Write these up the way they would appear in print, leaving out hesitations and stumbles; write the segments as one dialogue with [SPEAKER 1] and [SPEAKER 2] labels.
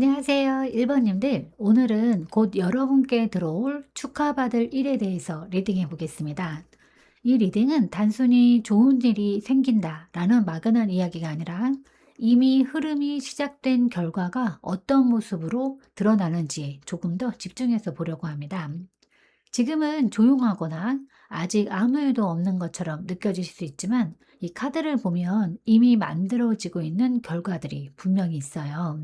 [SPEAKER 1] 안녕하세요. 1번님들. 오늘은 곧 여러분께 들어올 축하받을 일에 대해서 리딩해 보겠습니다. 이 리딩은 단순히 좋은 일이 생긴다라는 막연한 이야기가 아니라 이미 흐름이 시작된 결과가 어떤 모습으로 드러나는지 조금 더 집중해서 보려고 합니다. 지금은 조용하거나 아직 아무 일도 없는 것처럼 느껴지실 수 있지만 이 카드를 보면 이미 만들어지고 있는 결과들이 분명히 있어요.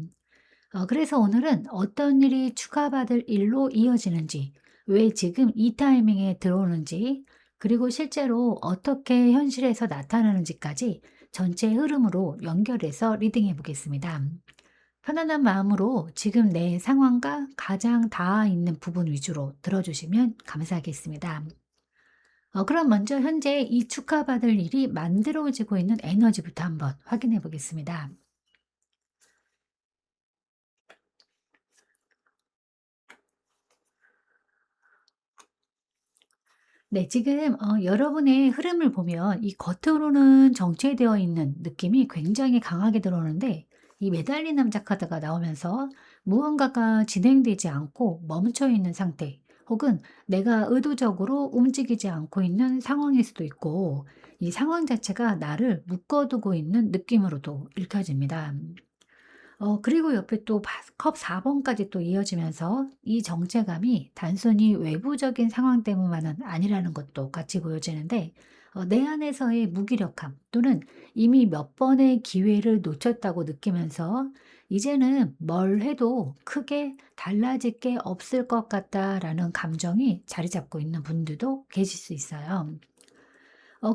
[SPEAKER 1] 그래서 오늘은 어떤 일이 추가받을 일로 이어지는지, 왜 지금 이 타이밍에 들어오는지, 그리고 실제로 어떻게 현실에서 나타나는지까지 전체 흐름으로 연결해서 리딩해 보겠습니다. 편안한 마음으로 지금 내 상황과 가장 닿아 있는 부분 위주로 들어주시면 감사하겠습니다. 그럼 먼저 현재 이 축하받을 일이 만들어지고 있는 에너지부터 한번 확인해 보겠습니다. 네, 지금 여러분의 흐름을 보면 이 겉으로는 정체되어 있는 느낌이 굉장히 강하게 들어오는데, 이 매달린 남자 카드가 나오면서 무언가가 진행되지 않고 멈춰 있는 상태, 혹은 내가 의도적으로 움직이지 않고 있는 상황일 수도 있고, 이 상황 자체가 나를 묶어두고 있는 느낌으로도 읽혀집니다. 그리고 옆에 또 컵 4 번까지 또 이어지면서 이 정체감이 단순히 외부적인 상황 때문만은 아니라는 것도 같이 보여지는데, 내 안에서의 무기력함 또는 이미 몇 번의 기회를 놓쳤다고 느끼면서 '이제는 뭘 해도 크게 달라질 게 없을 것 같다.'라는 감정이 자리 잡고 있는 분들도 계실 수 있어요.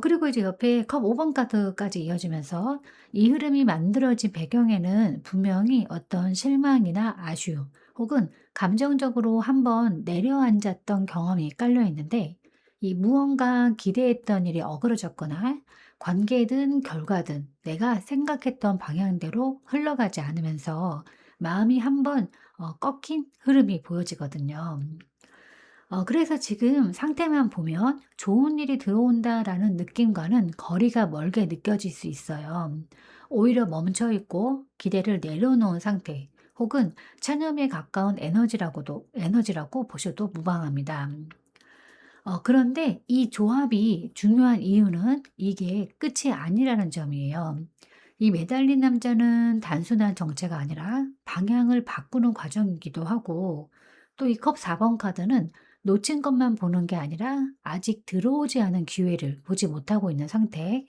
[SPEAKER 1] 그리고 이제 옆에 컵 5번 카드까지 이어지면서 이 흐름이 만들어진 배경에는 분명히 어떤 실망이나 아쉬움, 혹은 감정적으로 한번 내려앉았던 경험이 깔려 있는데, 이 무언가 기대했던 일이 어그러졌거나 관계든 결과든 내가 생각했던 방향대로 흘러가지 않으면서 마음이 한번 꺾인 흐름이 보여지거든요. 그래서 지금 상태만 보면 '좋은 일이 들어온다.'라는 느낌과는 거리가 멀게 느껴질 수 있어요. 오히려 멈춰 있고 기대를 내려놓은 상태, 혹은 체념에 가까운 에너지라고 보셔도 무방합니다. 그런데 이 조합이 중요한 이유는 이게 끝이 아니라는 점이에요. 이 매달린 남자는 단순한 정체가 아니라 방향을 바꾸는 과정이기도 하고, 또 이 컵 4번 카드는 놓친 것만 보는 게 아니라 아직 들어오지 않은 기회를 보지 못하고 있는 상태.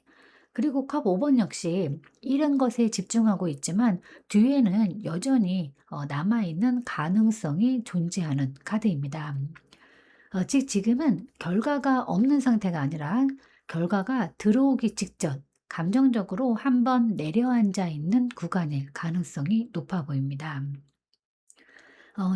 [SPEAKER 1] 그리고 컵 5번 역시 잃은 것에 집중하고 있지만 뒤에는 여전히 남아있는 가능성이 존재하는 카드입니다. 즉 지금은 결과가 없는 상태가 아니라 결과가 들어오기 직전 감정적으로 한번 내려앉아 있는 구간일 가능성이 높아 보입니다.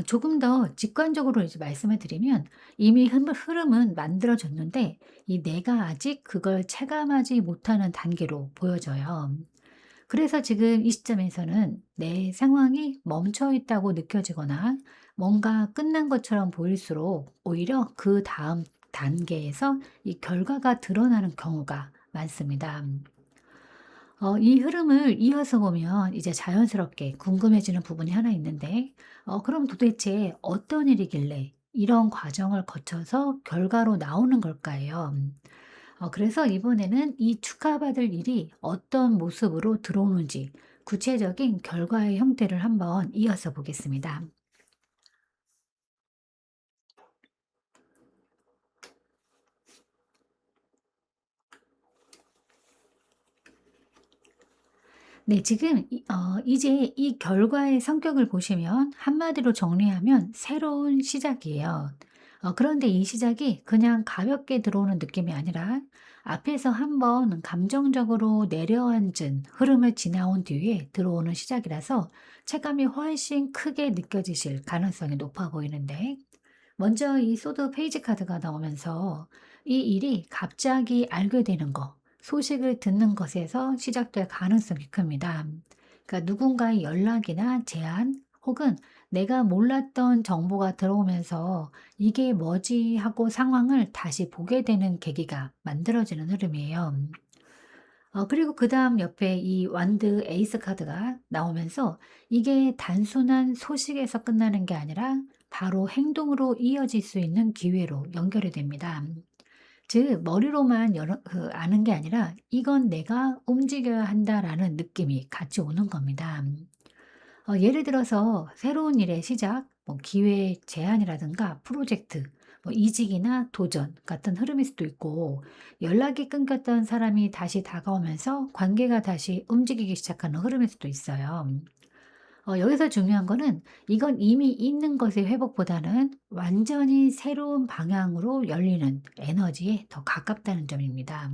[SPEAKER 1] 조금 더 직관적으로 이제 말씀을 드리면, 이미 흐름은 만들어졌는데 이 내가 아직 그걸 체감하지 못하는 단계로 보여져요. 그래서 지금 이 시점에서는 내 상황이 멈춰 있다고 느껴지거나 뭔가 끝난 것처럼 보일수록 오히려 그 다음 단계에서 이 결과가 드러나는 경우가 많습니다. 이 흐름을 이어서 보면 이제 자연스럽게 궁금해지는 부분이 하나 있는데, 그럼 도대체 어떤 일이길래 이런 과정을 거쳐서 결과로 나오는 걸까요? 그래서 이번에는 이 축하받을 일이 어떤 모습으로 들어오는지 구체적인 결과의 형태를 한번 이어서 보겠습니다. 네, 지금 이제 이 결과의 성격을 보시면 한마디로 정리하면 새로운 시작이에요. 그런데 이 시작이 그냥 가볍게 들어오는 느낌이 아니라 앞에서 한번 감정적으로 내려앉은 흐름을 지나온 뒤에 들어오는 시작이라서 체감이 훨씬 크게 느껴지실 가능성이 높아 보이는데, 먼저 이 소드 페이지 카드가 나오면서 이 일이 갑자기 알게 되는 거, 소식을 듣는 것에서 시작될 가능성이 큽니다. 그러니까 누군가의 연락이나 제안, 혹은 내가 몰랐던 정보가 들어오면서 '이게 뭐지?' 하고 상황을 다시 보게 되는 계기가 만들어지는 흐름이에요. 그리고 그다음 옆에 이 완드 에이스 카드가 나오면서 이게 단순한 소식에서 끝나는 게 아니라 바로 행동으로 이어질 수 있는 기회로 연결이 됩니다. 즉 머리로만 아는 게 아니라 '이건 내가 움직여야 한다.'라는 느낌이 같이 오는 겁니다. 예를 들어서 새로운 일의 시작, 뭐 기회 제안이라든가 프로젝트, 뭐 이직이나 도전 같은 흐름일 수도 있고, 연락이 끊겼던 사람이 다시 다가오면서 관계가 다시 움직이기 시작하는 흐름일 수도 있어요. 여기서 중요한 거는 이건 이미 있는 것의 회복보다는 완전히 새로운 방향으로 열리는 에너지에 더 가깝다는 점입니다.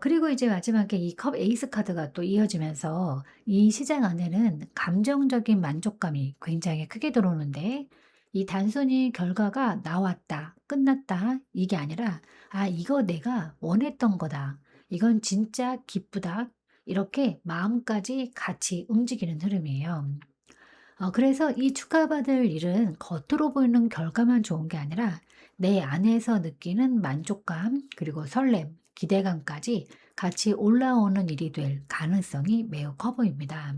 [SPEAKER 1] 그리고 이제 마지막에 이 컵 에이스 카드가 또 이어지면서 이 시장 안에는 감정적인 만족감이 굉장히 크게 들어오는데, 이 단순히 결과가 나왔다, 끝났다 이게 아니라 '아 이거 내가 원했던 거다. 이건 진짜 기쁘다.' 이렇게 마음까지 같이 움직이는 흐름이에요. 그래서 이 축하받을 일은 겉으로 보이는 결과만 좋은 게 아니라 내 안에서 느끼는 만족감, 그리고 설렘, 기대감까지 같이 올라오는 일이 될 가능성이 매우 커 보입니다.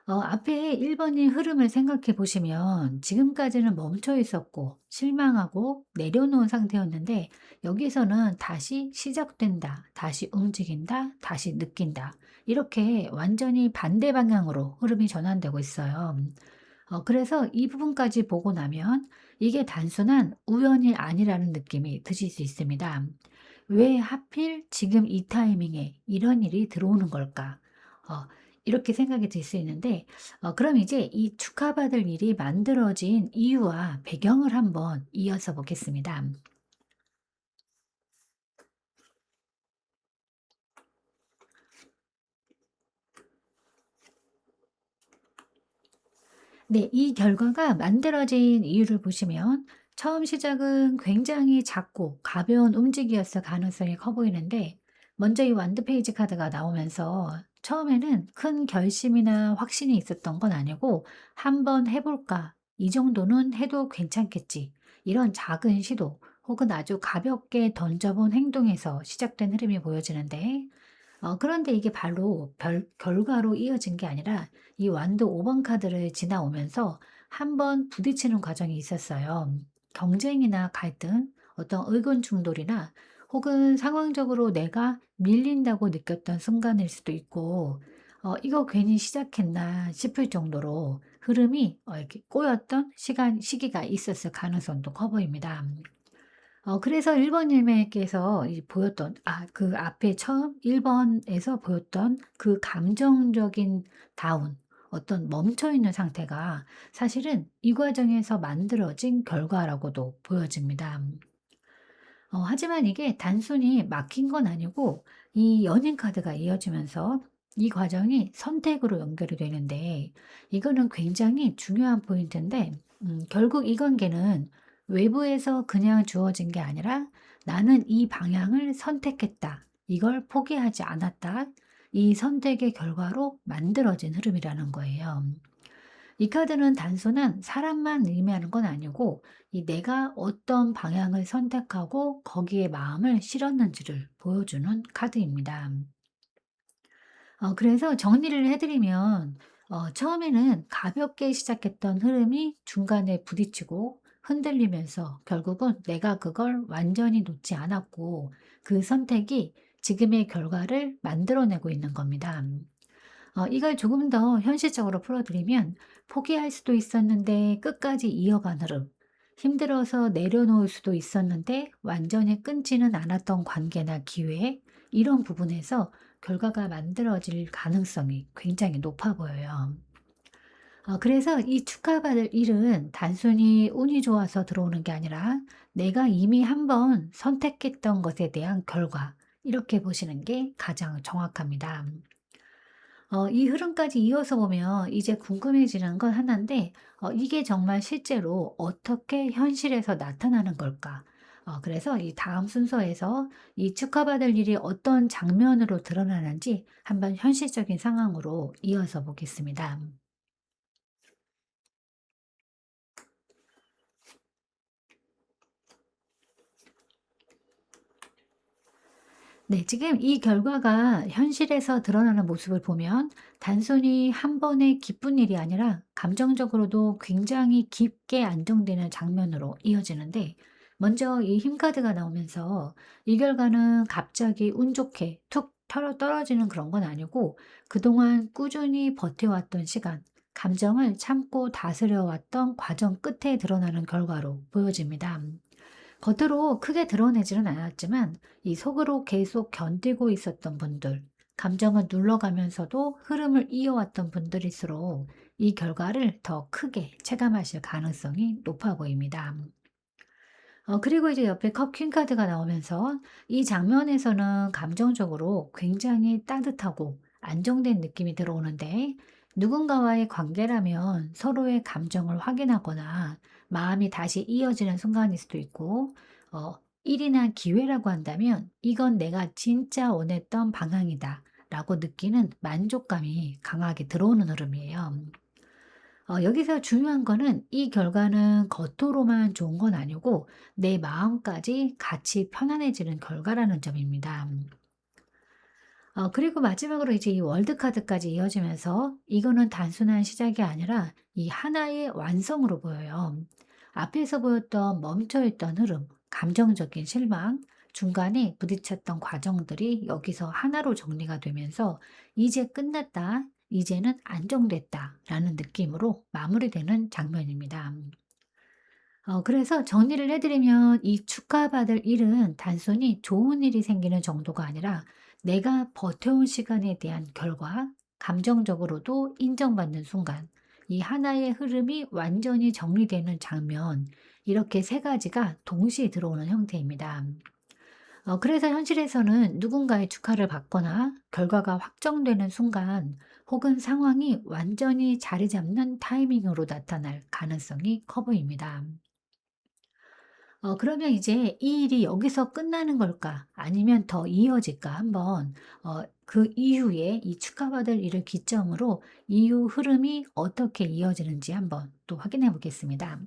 [SPEAKER 1] 앞에 1 번의 흐름을 생각해 보시면 지금까지는 멈춰 있었고 실망하고 내려놓은 상태였는데, 여기서는 다시 시작된다, 다시 움직인다, 다시 느낀다. 이렇게 완전히 반대 방향으로 흐름이 전환되고 있어요. 그래서 이 부분까지 보고 나면 이게 단순한 우연이 아니라는 느낌이 드실 수 있습니다. '왜 하필 지금 이 타이밍에 이런 일이 들어오는 걸까?' 어 이렇게 생각이 들 수 있는데, 그럼 이제 이 축하받을 일이 만들어진 이유와 배경을 한번 이어서 보겠습니다. 네. 이 결과가 만들어진 이유를 보시면 처음 시작은 굉장히 작고 가벼운 움직이었을 가능성이 커 보이는데, 먼저 이 완드 페이지 카드가 나오면서 처음에는 큰 결심이나 확신이 있었던 건 아니고 '한번 해 볼까? 이 정도는 해도 괜찮겠지.' 이런 작은 시도 혹은 아주 가볍게 던져 본 행동에서 시작된 흐름이 보여지는데, 그런데 이게 바로 결과로 이어진 게 아니라 이 완도 5번 카드를 지나오면서 한 번 부딪히는 과정이 있었어요. 경쟁이나 갈등, 어떤 의견 충돌이나 혹은 상황적으로 내가 밀린다고 느꼈던 순간일 수도 있고, '이거 괜히 시작했나?' 싶을 정도로 흐름이 이렇게 꼬였던 시기가 있었을 가능성도 커 보입니다. 그래서 1 번님께서 이 보였던, 그 앞에 처음 1 번에서 보였던 그 감정적인 다운, 어떤 멈춰 있는 상태가 사실은 이 과정에서 만들어진 결과라고도 보여집니다. 하지만 이게 단순히 막힌 건 아니고 이 연인 카드가 이어지면서 이 과정이 선택으로 연결이 되는데, 이거는 굉장히 중요한 포인트인데, 결국 이 관계는 외부에서 그냥 주어진 게 아니라 '나는 이 방향을 선택했다. 이걸 포기하지 않았다.' 이 선택의 결과로 만들어진 흐름이라는 거예요. 이 카드는 단순한 사람만 의미하는 건 아니고 이 내가 어떤 방향을 선택하고 거기에 마음을 실었는지를 보여주는 카드입니다. 그래서 정리를 해 드리면, 처음에는 가볍게 시작했던 흐름이 중간에 부딪히고 흔들리면서 결국은 내가 그걸 완전히 놓지 않았고 그 선택이 지금의 결과를 만들어내고 있는 겁니다. 이걸 조금 더 현실적으로 풀어드리면, 포기할 수도 있었는데 끝까지 이어간 흐름, 힘들어서 내려놓을 수도 있었는데 완전히 끊지는 않았던 관계나 기회, 이런 부분에서 결과가 만들어질 가능성이 굉장히 높아 보여요. 그래서 이 축하받을 일은 단순히 운이 좋아서 들어오는 게 아니라 내가 이미 한번 선택했던 것에 대한 결과, 이렇게 보시는 게 가장 정확합니다. 이 흐름까지 이어서 보면 이제 궁금해지는 건 하나인데, 이게 정말 실제로 어떻게 현실에서 나타나는 걸까? 그래서 이 다음 순서에서 이 축하받을 일이 어떤 장면으로 드러나는지 한번 현실적인 상황으로 이어서 보겠습니다. 네, 지금 이 결과가 현실에서 드러나는 모습을 보면 단순히 한 번의 기쁜 일이 아니라 감정적으로도 굉장히 깊게 안정되는 장면으로 이어지는데, 먼저 이 힘카드가 나오면서 이 결과는 갑자기 운 좋게 툭 떨어지는 그런 건 아니고, 그동안 꾸준히 버텨왔던 시간, 감정을 참고 다스려왔던 과정 끝에 드러나는 결과로 보여집니다. 겉으로 크게 드러내지는 않았지만 이 속으로 계속 견디고 있었던 분들, 감정을 눌러가면서도 흐름을 이어왔던 분들일수록 이 결과를 더 크게 체감하실 가능성이 높아 보입니다. 그리고 이제 옆에 컵 퀸 카드가 나오면서 이 장면에서는 감정적으로 굉장히 따뜻하고 안정된 느낌이 들어오는데, 누군가와의 관계라면 서로의 감정을 확인하거나 마음이 다시 이어지는 순간일 수도 있고, 일이나 기회라고 한다면 이건 내가 진짜 원했던 방향이다 라고 느끼는 만족감이 강하게 들어오는 흐름이에요. 여기서 중요한 거는 이 결과는 겉으로만 좋은 건 아니고 내 마음까지 같이 편안해지는 결과라는 점입니다. 그리고 마지막으로 이제 이 월드 카드까지 이어지면서 이거는 단순한 시작이 아니라 이 하나의 완성으로 보여요. 앞에서 보였던 멈춰있던 흐름, 감정적인 실망, 중간에 부딪혔던 과정들이 여기서 하나로 정리가 되면서 이제 끝났다, 이제는 안정됐다 라는 느낌으로 마무리되는 장면입니다. 그래서 정리를 해드리면 이 축하받을 일은 단순히 좋은 일이 생기는 정도가 아니라 내가 버텨온 시간에 대한 결과, 감정적으로도 인정받는 순간, 이 하나의 흐름이 완전히 정리되는 장면, 이렇게 세 가지가 동시에 들어오는 형태입니다. 그래서 현실에서는 누군가의 축하를 받거나 결과가 확정되는 순간, 혹은 상황이 완전히 자리 잡는 타이밍으로 나타날 가능성이 커 보입니다. 그러면 이제 이 일이 여기서 끝나는 걸까? 아니면 더 이어질까? 한번 그 이후에 이 축하받을 일을 기점으로 이후 흐름이 어떻게 이어지는지 한번 또 확인해 보겠습니다.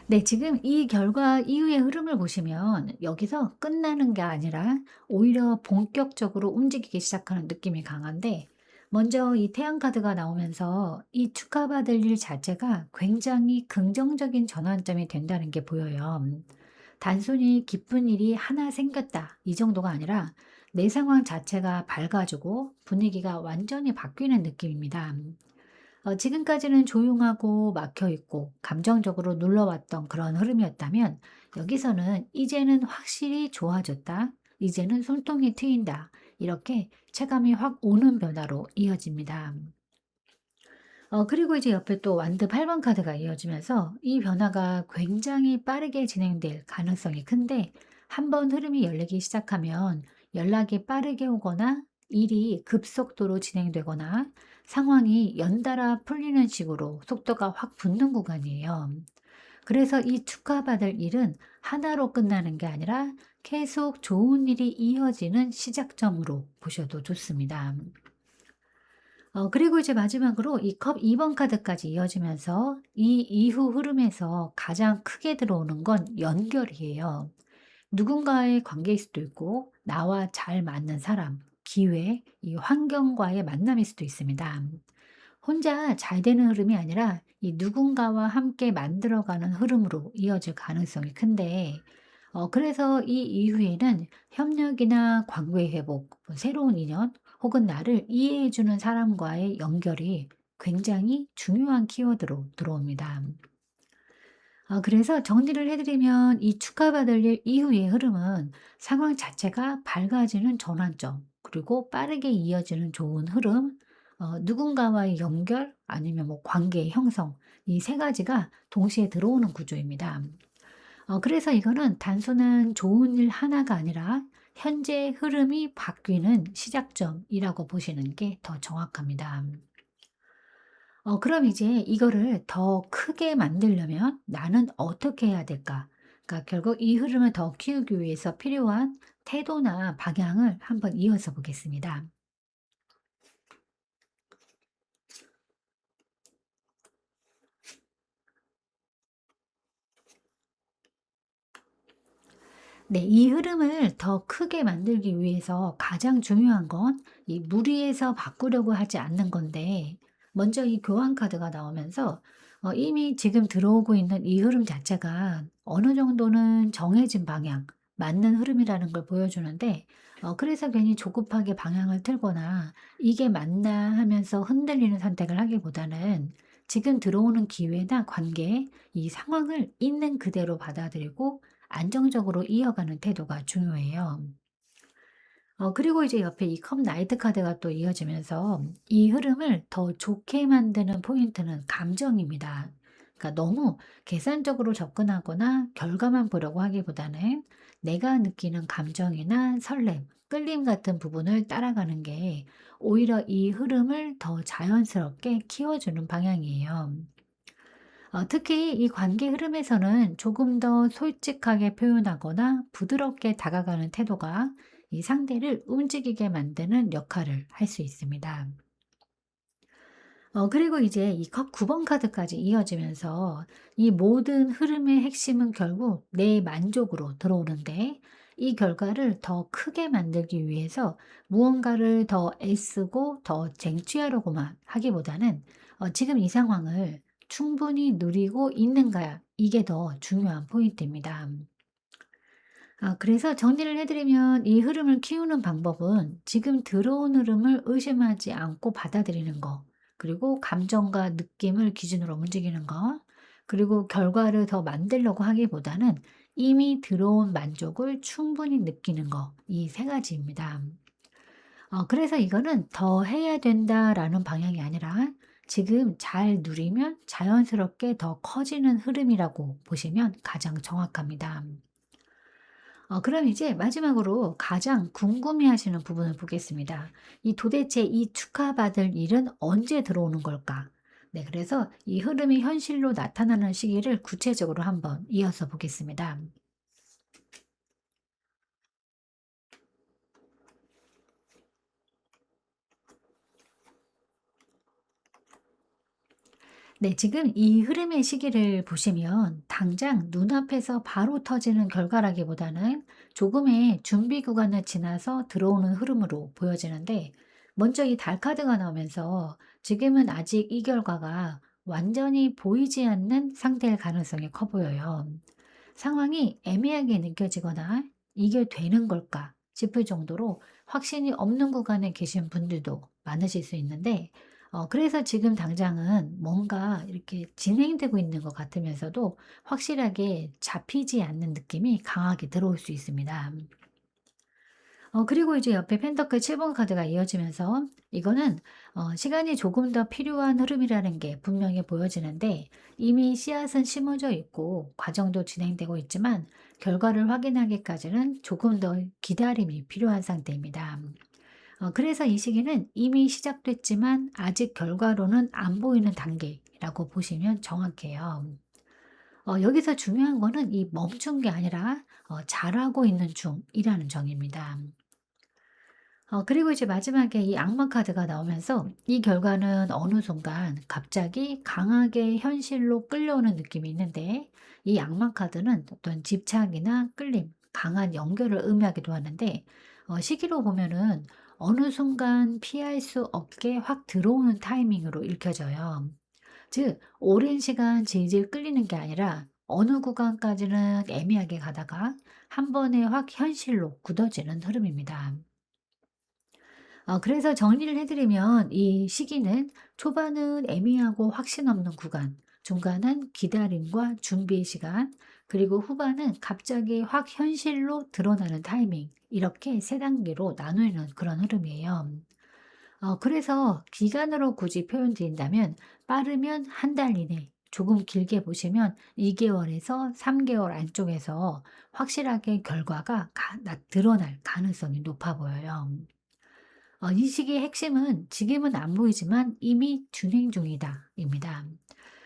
[SPEAKER 1] 네, 지금 이 결과 이후의 흐름을 보시면 여기서 끝나는 게 아니라 오히려 본격적으로 움직이기 시작하는 느낌이 강한데, 먼저 이 태양 카드가 나오면서 이 축하받을 일 자체가 굉장히 긍정적인 전환점이 된다는 게 보여요. 단순히 기쁜 일이 하나 생겼다 이 정도가 아니라 내 상황 자체가 밝아지고 분위기가 완전히 바뀌는 느낌입니다. 지금까지는 조용하고 막혀 있고 감정적으로 눌러왔던 그런 흐름이었다면, 여기서는 이제는 확실히 좋아졌다, 이제는 손통이 트인다, 이렇게 체감이 확 오는 변화로 이어집니다. 그리고 이제 옆에 또 완드 8번 카드가 이어지면서 이 변화가 굉장히 빠르게 진행될 가능성이 큰데, 한번 흐름이 열리기 시작하면 연락이 빠르게 오거나 일이 급속도로 진행되거나 상황이 연달아 풀리는 식으로 속도가 확 붙는 구간이에요. 그래서 이 축하받을 일은 하나로 끝나는 게 아니라 계속 좋은 일이 이어지는 시작점으로 보셔도 좋습니다. 그리고 이제 마지막으로 이 컵 2번 카드까지 이어지면서 이 이후 흐름에서 가장 크게 들어오는 건 연결이에요. 누군가의 관계일 수도 있고, 나와 잘 맞는 사람, 기회, 이 환경과의 만남일 수도 있습니다. 혼자 잘 되는 흐름이 아니라 이 누군가와 함께 만들어가는 흐름으로 이어질 가능성이 큰데, 그래서 이 이후에는 협력이나 관계 회복, 뭐 새로운 인연, 혹은 나를 이해해주는 사람과의 연결이 굉장히 중요한 키워드로 들어옵니다. 그래서 정리를 해드리면 이 축하받을 일 이후의 흐름은 상황 자체가 밝아지는 전환점, 그리고 빠르게 이어지는 좋은 흐름, 누군가와의 연결, 아니면 뭐 관계의 형성, 이 세 가지가 동시에 들어오는 구조입니다. 그래서 이거는 단순한 좋은 일 하나가 아니라 현재의 흐름이 바뀌는 시작점이라고 보시는 게 더 정확합니다. 그럼 이제 이거를 더 크게 만들려면 나는 어떻게 해야 될까? 그러니까 결국 이 흐름을 더 키우기 위해서 필요한 태도나 방향을 한번 이어서 보겠습니다. 네, 이 흐름을 더 크게 만들기 위해서 가장 중요한 건 이 무리해서 바꾸려고 하지 않는 건데, 먼저 이 교환 카드가 나오면서 이미 지금 들어오고 있는 이 흐름 자체가 어느 정도는 정해진 방향, 맞는 흐름이라는 걸 보여주는데, 그래서 괜히 조급하게 방향을 틀거나 이게 맞나 하면서 흔들리는 선택을 하기보다는 지금 들어오는 기회나 관계, 이 상황을 있는 그대로 받아들이고 안정적으로 이어가는 태도가 중요해요. 그리고 이제 옆에 이 컵 나이트 카드가 또 이어지면서 이 흐름을 더 좋게 만드는 포인트는 감정입니다. 그러니까 너무 계산적으로 접근하거나 결과만 보려고 하기보다는 내가 느끼는 감정이나 설렘, 끌림 같은 부분을 따라가는 게 오히려 이 흐름을 더 자연스럽게 키워주는 방향이에요. 특히 이 관계 흐름에서는 조금 더 솔직하게 표현하거나 부드럽게 다가가는 태도가 이 상대를 움직이게 만드는 역할을 할 수 있습니다. 그리고 이제 이 컵 9번 카드까지 이어지면서 이 모든 흐름의 핵심은 결국 내 만족으로 들어오는데, 이 결과를 더 크게 만들기 위해서 무언가를 더 애쓰고 더 쟁취하려고만 하기보다는 지금 이 상황을 충분히 누리고 있는가, 이게 더 중요한 포인트입니다. 그래서 정리를 해드리면 이 흐름을 키우는 방법은 지금 들어온 흐름을 의심하지 않고 받아들이는 거, 그리고 감정과 느낌을 기준으로 움직이는 거, 그리고 결과를 더 만들려고 하기보다는 이미 들어온 만족을 충분히 느끼는 거, 이 세 가지입니다. 그래서 이거는 더 해야 된다라는 방향이 아니라 지금 잘 누리면 자연스럽게 더 커지는 흐름이라고 보시면 가장 정확합니다. 그럼 이제 마지막으로 가장 궁금해하시는 부분을 보겠습니다. 이 도대체 이 축하받을 일은 언제 들어오는 걸까? 네, 그래서 이 흐름이 현실로 나타나는 시기를 구체적으로 한번 이어서 보겠습니다. 네, 지금 이 흐름의 시기를 보시면 당장 눈앞에서 바로 터지는 결과라기보다는 조금의 준비 구간을 지나서 들어오는 흐름으로 보여지는데, 먼저 이 달 카드가 나오면서 지금은 아직 이 결과가 완전히 보이지 않는 상태일 가능성이 커 보여요. 상황이 애매하게 느껴지거나 이게 되는 걸까 싶을 정도로 확신이 없는 구간에 계신 분들도 많으실 수 있는데, 그래서 지금 당장은 뭔가 이렇게 진행되고 있는 것 같으면서도 확실하게 잡히지 않는 느낌이 강하게 들어올 수 있습니다. 그리고 이제 옆에 펜터클 7번 카드가 이어지면서 이거는 시간이 조금 더 필요한 흐름이라는 게 분명히 보여지는데, 이미 씨앗은 심어져 있고 과정도 진행되고 있지만 결과를 확인하기까지는 조금 더 기다림이 필요한 상태입니다. 그래서 이 시기는 이미 시작됐지만 아직 결과로는 안 보이는 단계라고 보시면 정확해요. 여기서 중요한 거는 이 멈춘 게 아니라 잘하고 있는 중이라는 점입니다. 그리고 이제 마지막에 이 악마 카드가 나오면서 이 결과는 어느 순간 갑자기 강하게 현실로 끌려오는 느낌이 있는데, 이 악마 카드는 어떤 집착이나 끌림, 강한 연결을 의미하기도 하는데, 시기로 보면은 어느 순간 피할 수 없게 확 들어오는 타이밍으로 읽혀져요. 즉, 오랜 시간 질질 끌리는 게 아니라 어느 구간까지는 애매하게 가다가 한 번에 확 현실로 굳어지는 흐름입니다. 그래서 정리를 해 드리면 이 시기는 초반은 애매하고 확신 없는 구간, 중간은 기다림과 준비의 시간, 그리고 후반은 갑자기 확 현실로 드러나는 타이밍, 이렇게 세 단계로 나누는 그런 흐름이에요. 그래서 기간으로 굳이 표현드린다면 빠르면 한 달 이내, 조금 길게 보시면 2 개월에서 3 개월 안쪽에서 확실하게 결과가 드러날 가능성이 높아 보여요. 이 시기의 핵심은 지금은 안 보이지만 이미 진행 중이다입니다.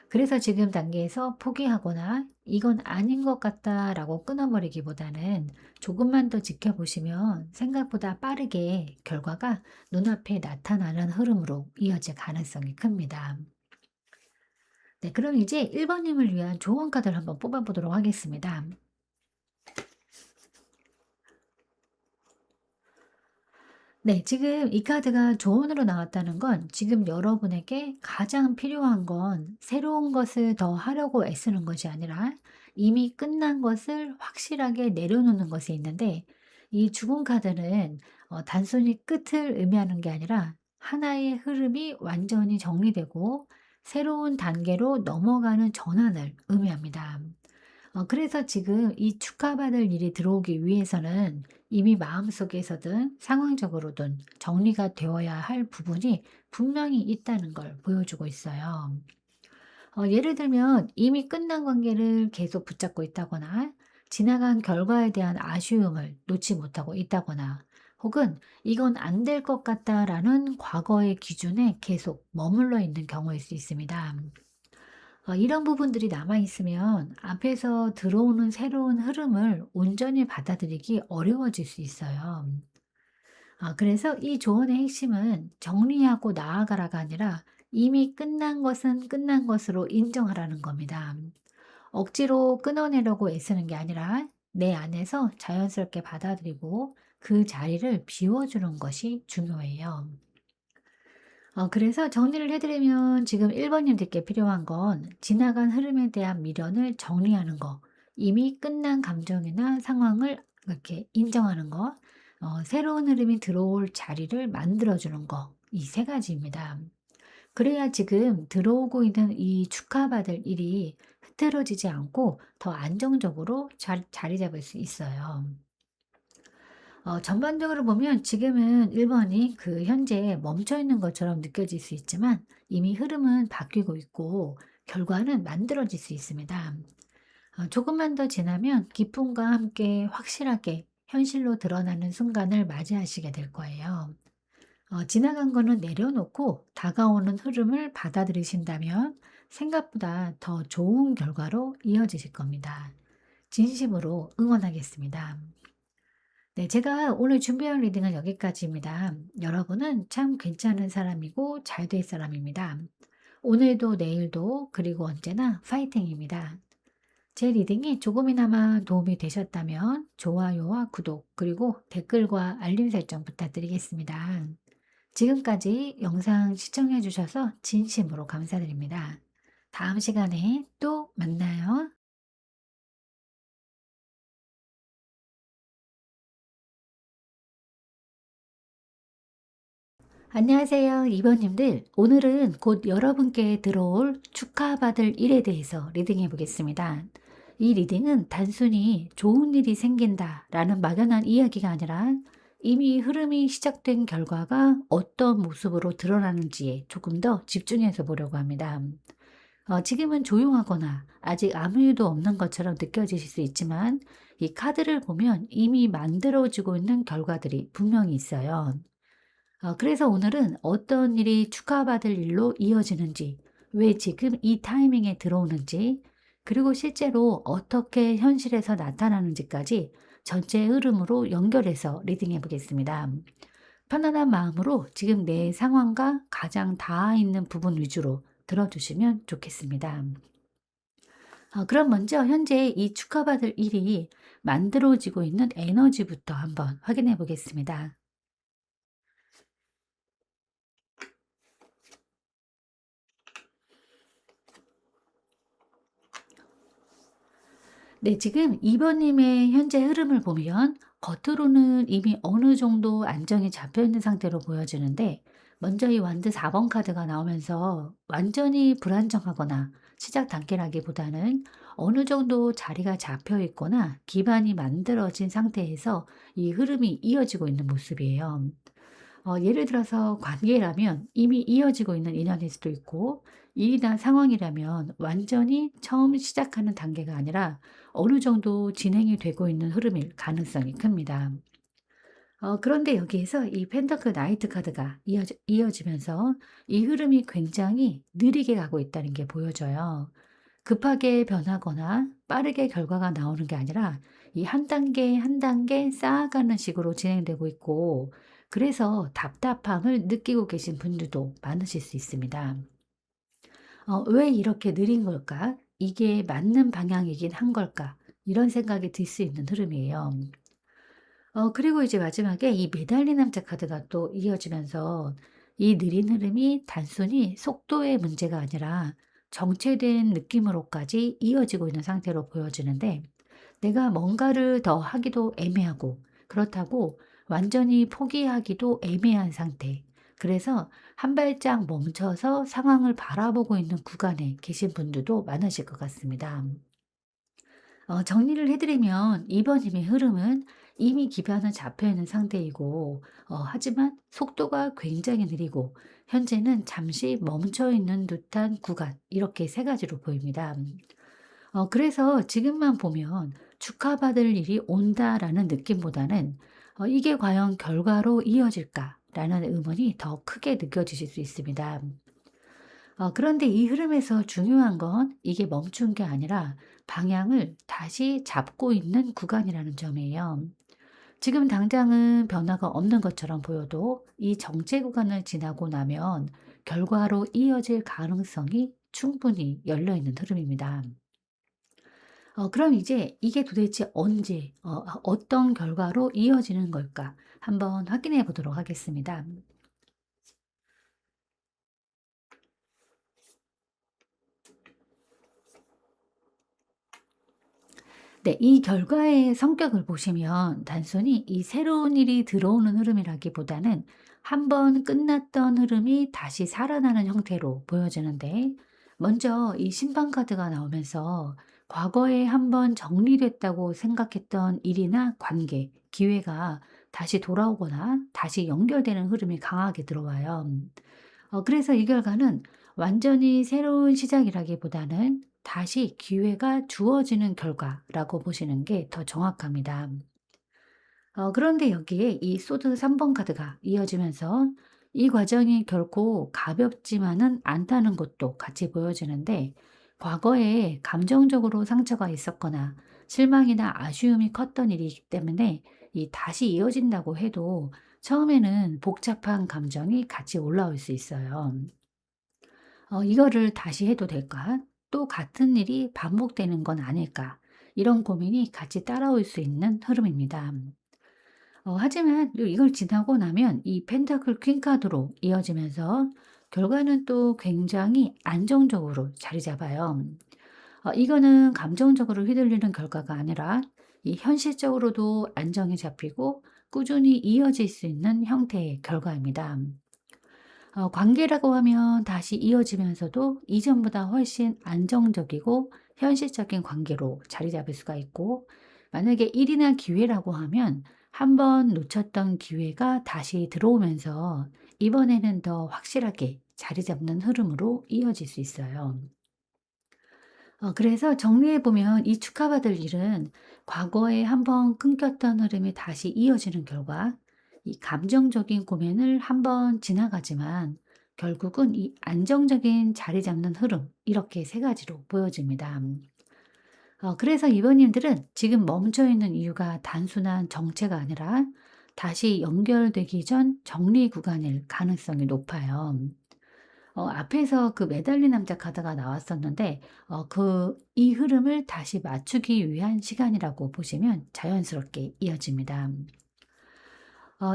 [SPEAKER 1] 그래서 지금 단계에서 포기하거나 이건 아닌 것 같다라고 끊어버리기보다는 조금만 더 지켜보시면 생각보다 빠르게 결과가 눈앞에 나타나는 흐름으로 이어질 가능성이 큽니다. 네, 그럼 이제 1번님을 위한 조언 카드를 한번 뽑아보도록 하겠습니다. 네, 지금 이 카드가 조언으로 나왔다는 건 지금 여러분에게 가장 필요한 건 새로운 것을 더 하려고 애쓰는 것이 아니라 이미 끝난 것을 확실하게 내려놓는 것이 있는데, 이 죽은 카드는 단순히 끝을 의미하는 게 아니라 하나의 흐름이 완전히 정리되고 새로운 단계로 넘어가는 전환을 의미합니다. 그래서 지금 이 축하받을 일이 들어오기 위해서는 이미 마음속에서든 상황적으로든 정리가 되어야 할 부분이 분명히 있다는 걸 보여주고 있어요. 예를 들면 이미 끝난 관계를 계속 붙잡고 있다거나 지나간 결과에 대한 아쉬움을 놓지 못하고 있다거나 혹은 이건 안 될 것 같다라는 과거의 기준에 계속 머물러 있는 경우일 수 있습니다. 이런 부분들이 남아 있으면 앞에서 들어오는 새로운 흐름을 온전히 받아들이기 어려워질 수 있어요. 그래서 이 조언의 핵심은 정리하고 나아가라가 아니라 이미 끝난 것은 끝난 것으로 인정하라는 겁니다. 억지로 끊어내려고 애쓰는 게 아니라 내 안에서 자연스럽게 받아들이고 그 자리를 비워주는 것이 중요해요. 그래서 정리를 해 드리면 지금 1 번님들께 필요한 건 지나간 흐름에 대한 미련을 정리하는 거, 이미 끝난 감정이나 상황을 이렇게 인정하는 거, 새로운 흐름이 들어올 자리를 만들어 주는 거, 이 세 가지입니다. 그래야 지금 들어오고 있는 이 축하받을 일이 흐트러지지 않고 더 안정적으로 자리 잡을 수 있어요. 전반적으로 보면 지금은 1 번이 그 현재에 멈춰 있는 것처럼 느껴질 수 있지만 이미 흐름은 바뀌고 있고 결과는 만들어질 수 있습니다. 조금만 더 지나면 기쁨과 함께 확실하게 현실로 드러나는 순간을 맞이하시게 될 거예요. 지나간 거는 내려놓고 다가오는 흐름을 받아들이신다면 생각보다 더 좋은 결과로 이어지실 겁니다. 진심으로 응원하겠습니다. 네, 제가 오늘 준비한 리딩은 여기까지입니다. 여러분은 참 괜찮은 사람이고 잘 될 사람입니다. 오늘도 내일도 그리고 언제나 파이팅입니다. 제 리딩이 조금이나마 도움이 되셨다면 좋아요와 구독 그리고 댓글과 알림 설정 부탁드리겠습니다. 지금까지 영상 시청해 주셔서 진심으로 감사드립니다. 다음 시간에 또 만나요. 안녕하세요, 이번님들. 오늘은 곧 여러분께 들어올 축하받을 일에 대해서 리딩해 보겠습니다. 이 리딩은 단순히 좋은 일이 생긴다 라는 막연한 이야기가 아니라 이미 흐름이 시작된 결과가 어떤 모습으로 드러나는지에 조금 더 집중해서 보려고 합니다. 지금은 조용하거나 아직 아무 일도 없는 것처럼 느껴지실 수 있지만 이 카드를 보면 이미 만들어지고 있는 결과들이 분명히 있어요. 그래서 오늘은 어떤 일이 축하받을 일로 이어지는지, 왜 지금 이 타이밍에 들어오는지, 그리고 실제로 어떻게 현실에서 나타나는지까지 전체 흐름으로 연결해서 리딩해 보겠습니다. 편안한 마음으로 지금 내 상황과 가장 닿아 있는 부분 위주로 들어주시면 좋겠습니다. 그럼 먼저 현재 이 축하받을 일이 만들어지고 있는 에너지부터 한번 확인해 보겠습니다. 네, 지금 2 번님의 현재 흐름을 보면 겉으로는 이미 어느 정도 안정이 잡혀 있는 상태로 보여지는데 먼저 이 완드 4번 카드가 나오면서 완전히 불안정하거나 시작 단계라기보다는 어느 정도 자리가 잡혀 있거나 기반이 만들어진 상태에서 이 흐름이 이어지고 있는 모습이에요. 예를 들어서 관계라면 이미 이어지고 있는 인연일 수도 있고 일이나 상황이라면 완전히 처음 시작하는 단계가 아니라 어느 정도 진행이 되고 있는 흐름일 가능성이 큽니다. 그런데 여기에서 이 펜더클 나이트 카드가 이어지면서 이 흐름이 굉장히 느리게 가고 있다는 게 보여져요. 급하게 변하거나 빠르게 결과가 나오는 게 아니라 이 한 단계 한 단계 쌓아가는 식으로 진행되고 있고 그래서 답답함을 느끼고 계신 분들도 많으실 수 있습니다. '왜 이렇게 느린 걸까? 이게 맞는 방향이긴 한 걸까?' 이런 생각이 들 수 있는 흐름이에요. 그리고 이제 마지막에 이 메달린 남자 카드가 또 이어지면서 이 느린 흐름이 단순히 속도의 문제가 아니라 정체된 느낌으로까지 이어지고 있는 상태로 보여지는데, 내가 뭔가를 더 하기도 애매하고 그렇다고 완전히 포기하기도 애매한 상태. 그래서 한 발짝 멈춰서 상황을 바라보고 있는 구간에 계신 분들도 많으실 것 같습니다. 정리를 해드리면 이번 힘의 흐름은 이미 기반은 잡혀 있는 상태이고, 하지만 속도가 굉장히 느리고 현재는 잠시 멈춰 있는 듯한 구간, 이렇게 세 가지로 보입니다. 그래서 지금만 보면 '축하받을 일이 온다.'라는 느낌보다는 '이게 과연 결과로 이어질까?'라는 의문이 더 크게 느껴지실 수 있습니다. 그런데 이 흐름에서 중요한 건 이게 멈춘 게 아니라 방향을 다시 잡고 있는 구간이라는 점이에요. 지금 당장은 변화가 없는 것처럼 보여도 이 정체 구간을 지나고 나면 결과로 이어질 가능성이 충분히 열려 있는 흐름입니다. 그럼 이제 이게 도대체 언제 어떤 결과로 이어지는 걸까 한번 확인해 보도록 하겠습니다. 네. 이 결과의 성격을 보시면 단순히 이 새로운 일이 들어오는 흐름이라기보다는 한 번 끝났던 흐름이 다시 살아나는 형태로 보여지는데, 먼저 이 심판 카드가 나오면서 과거에 한 번 정리됐다고 생각했던 일이나 관계, 기회가 다시 돌아오거나 다시 연결되는 흐름이 강하게 들어와요. 그래서 이 결과는 완전히 새로운 시작이라기보다는 다시 기회가 주어지는 결과라고 보시는 게 더 정확합니다. 그런데 여기에 이 소드 3번 카드가 이어지면서 이 과정이 결코 가볍지만은 않다는 것도 같이 보여지는데, 과거에 감정적으로 상처가 있었거나 실망이나 아쉬움이 컸던 일이기 때문에 이 다시 이어진다고 해도 처음에는 복잡한 감정이 같이 올라올 수 있어요. '이거를 다시 해도 될까? 또 같은 일이 반복되는 건 아닐까?' 이런 고민이 같이 따라올 수 있는 흐름입니다. 하지만 또 이걸 지나고 나면 이 펜타클 퀸 카드로 이어지면서 결과는 또 굉장히 안정적으로 자리 잡아요. 이거는 감정적으로 휘둘리는 결과가 아니라 이 현실적으로도 안정이 잡히고 꾸준히 이어질 수 있는 형태의 결과입니다. 관계라고 하면 다시 이어지면서도 이전보다 훨씬 안정적이고 현실적인 관계로 자리 잡을 수가 있고, 만약에 일이나 기회라고 하면 한 번 놓쳤던 기회가 다시 들어오면서 이번에는 더 확실하게 자리 잡는 흐름으로 이어질 수 있어요. 그래서 정리해 보면 이 축하받을 일은 과거에 한번 끊겼던 흐름이 다시 이어지는 결과, 이 감정적인 고민을 한번 지나가지만 결국은 이 안정적인 자리 잡는 흐름, 이렇게 세 가지로 보여집니다. 그래서 이번님들은 지금 멈춰 있는 이유가 단순한 정체가 아니라 다시 연결되기 전 정리 구간일 가능성이 높아요. 앞에서 그 메달린 남자 카드가 나왔었는데 이 흐름을 다시 맞추기 위한 시간이라고 보시면 자연스럽게 이어집니다.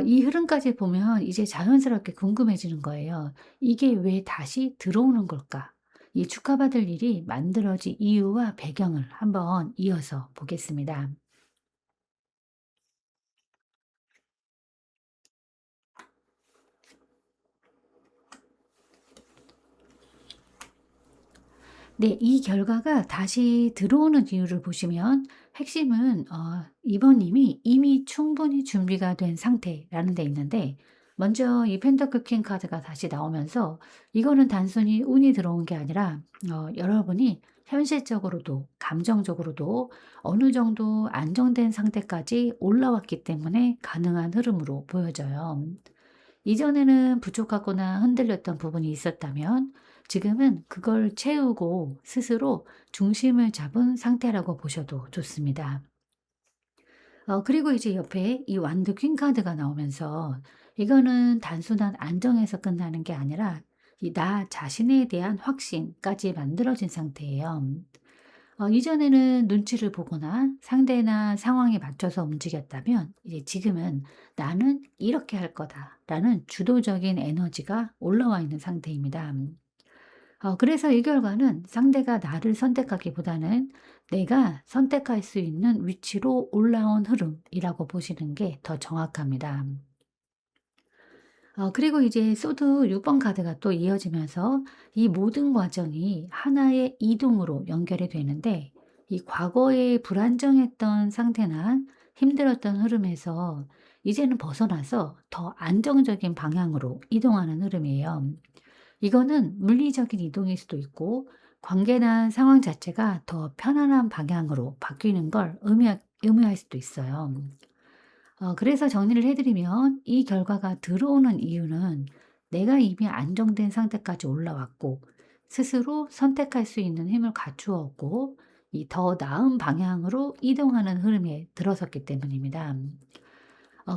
[SPEAKER 1] 이 흐름까지 보면 이제 자연스럽게 궁금해지는 거예요. '이게 왜 다시 들어오는 걸까?' 이 축하받을 일이 만들어진 이유와 배경을 한번 이어서 보겠습니다. 네. 이 결과가 다시 들어오는 이유를 보시면 핵심은 이번님이 이미 충분히 준비가 된 상태라는 데 있는데, 먼저 이 펜타클 퀸 카드가 다시 나오면서 이거는 단순히 운이 들어온 게 아니라 여러분이 현실적으로도 감정적으로도 어느 정도 안정된 상태까지 올라왔기 때문에 가능한 흐름으로 보여져요. 이전에는 부족하거나 흔들렸던 부분이 있었다면 지금은 그걸 채우고 스스로 중심을 잡은 상태라고 보셔도 좋습니다. 그리고 이제 옆에 이 완드 퀸 카드가 나오면서 이거는 단순한 안정에서 끝나는 게 아니라 이 나 자신에 대한 확신까지 만들어진 상태예요. 이전에는 눈치를 보거나 상대나 상황에 맞춰서 움직였다면 이제 지금은 '나는 이렇게 할 거다.'라는 주도적인 에너지가 올라와 있는 상태입니다. 그래서 이 결과는 상대가 나를 선택하기보다는 내가 선택할 수 있는 위치로 올라온 흐름이라고 보시는 게 더 정확합니다. 그리고 이제 소드 6번 카드가 또 이어지면서 이 모든 과정이 하나의 이동으로 연결이 되는데, 이 과거에 불안정했던 상태나 힘들었던 흐름에서 이제는 벗어나서 더 안정적인 방향으로 이동하는 흐름이에요. 이거는 물리적인 이동일 수도 있고 관계나 상황 자체가 더 편안한 방향으로 바뀌는 걸 의미할 수도 있어요. 그래서 정리를 해 드리면 이 결과가 들어오는 이유는 내가 이미 안정된 상태까지 올라왔고 스스로 선택할 수 있는 힘을 갖추었고 이 더 나은 방향으로 이동하는 흐름에 들어섰기 때문입니다.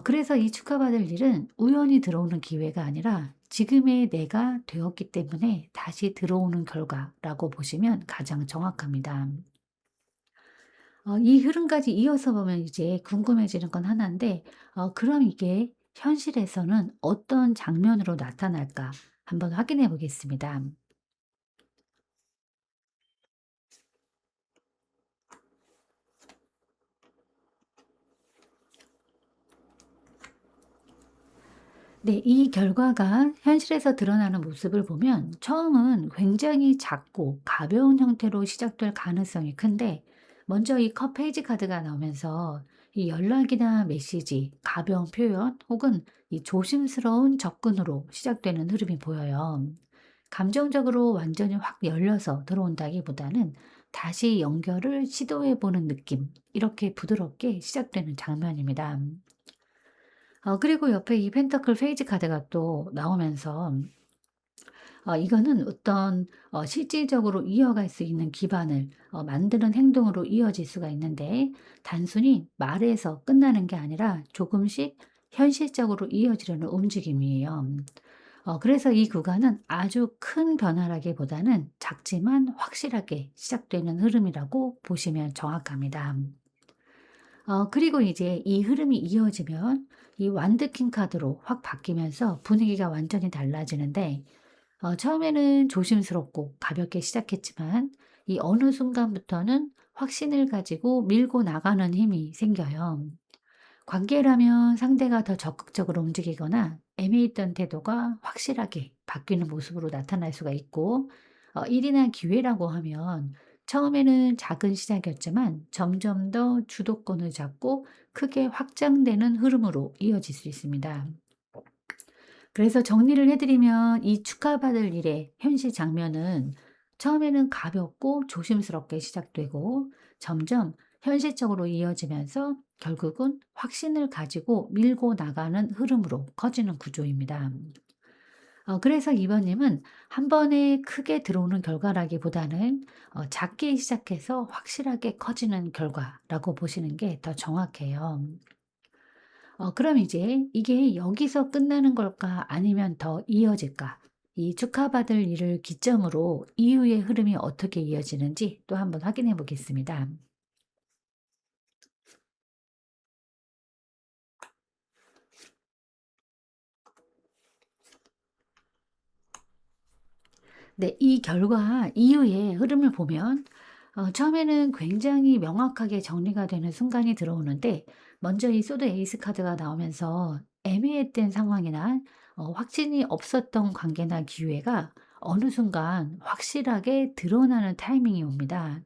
[SPEAKER 1] 그래서 이 축하받을 일은 우연히 들어오는 기회가 아니라 지금의 내가 되었기 때문에 다시 들어오는 결과라고 보시면 가장 정확합니다. 이 흐름까지 이어서 보면 이제 궁금해지는 건 하나인데, 그럼 이게 현실에서는 어떤 장면으로 나타날까 한번 확인해 보겠습니다. 네, 이 결과가 현실에서 드러나는 모습을 보면 처음은 굉장히 작고 가벼운 형태로 시작될 가능성이 큰데, 먼저 이 컵 페이지 카드가 나오면서 이 연락이나 메시지, 가벼운 표현 혹은 이 조심스러운 접근으로 시작되는 흐름이 보여요. 감정적으로 완전히 확 열려서 들어온다기보다는 다시 연결을 시도해 보는 느낌, 이렇게 부드럽게 시작되는 장면입니다. 그리고 옆에 이 펜터클 페이지 카드가 또 나오면서 이거는 어떤 실질적으로 이어갈 수 있는 기반을 만드는 행동으로 이어질 수가 있는데, 단순히 말에서 끝나는 게 아니라 조금씩 현실적으로 이어지려는 움직임이에요. 그래서 이 구간은 아주 큰 변화라기보다는 작지만 확실하게 시작되는 흐름이라고 보시면 정확합니다. 그리고 이제 이 흐름이 이어지면 이 완드킹 카드로 확 바뀌면서 분위기가 완전히 달라지는데, 처음에는 조심스럽고 가볍게 시작했지만 이 어느 순간부터는 확신을 가지고 밀고 나가는 힘이 생겨요. 관계라면 상대가 더 적극적으로 움직이거나 애매했던 태도가 확실하게 바뀌는 모습으로 나타날 수가 있고, 일이나 기회라고 하면 처음에는 작은 시작이었지만 점점 더 주도권을 잡고 크게 확장되는 흐름으로 이어질 수 있습니다. 그래서 정리를 해드리면 이 축하받을 일의 현실 장면은 처음에는 가볍고 조심스럽게 시작되고 점점 현실적으로 이어지면서 결국은 확신을 가지고 밀고 나가는 흐름으로 커지는 구조입니다. 그래서 이번님은 한 번에 크게 들어오는 결과라기보다는 작게 시작해서 확실하게 커지는 결과라고 보시는 게 더 정확해요. 그럼 이제 이게 여기서 끝나는 걸까 아니면 더 이어질까? 이 축하받을 일을 기점으로 이후의 흐름이 어떻게 이어지는지 또 한번 확인해 보겠습니다. 네, 이 결과 이후의 흐름을 보면 처음에는 굉장히 명확하게 정리가 되는 순간이 들어오는데, 먼저 이 소드 에이스 카드가 나오면서 애매했던 상황이나 확신이 없었던 관계나 기회가 어느 순간 확실하게 드러나는 타이밍이 옵니다.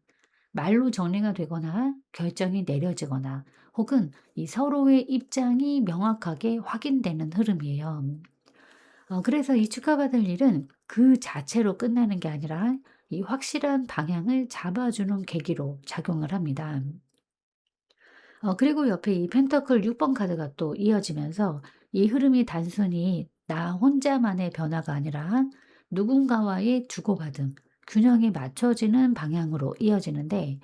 [SPEAKER 1] 말로 정리가 되거나 결정이 내려지거나 혹은 이 서로의 입장이 명확하게 확인되는 흐름이에요. 그래서 이 축하받을 일은 그 자체로 끝나는 게 아니라 이 확실한 방향을 잡아주는 계기로 작용을 합니다. 그리고 옆에 이 펜터클 6번 카드가 또 이어지면서 이 흐름이 단순히 나 혼자만의 변화가 아니라 누군가와의 주고받음, 균형이 맞춰지는 방향으로 이어지는데,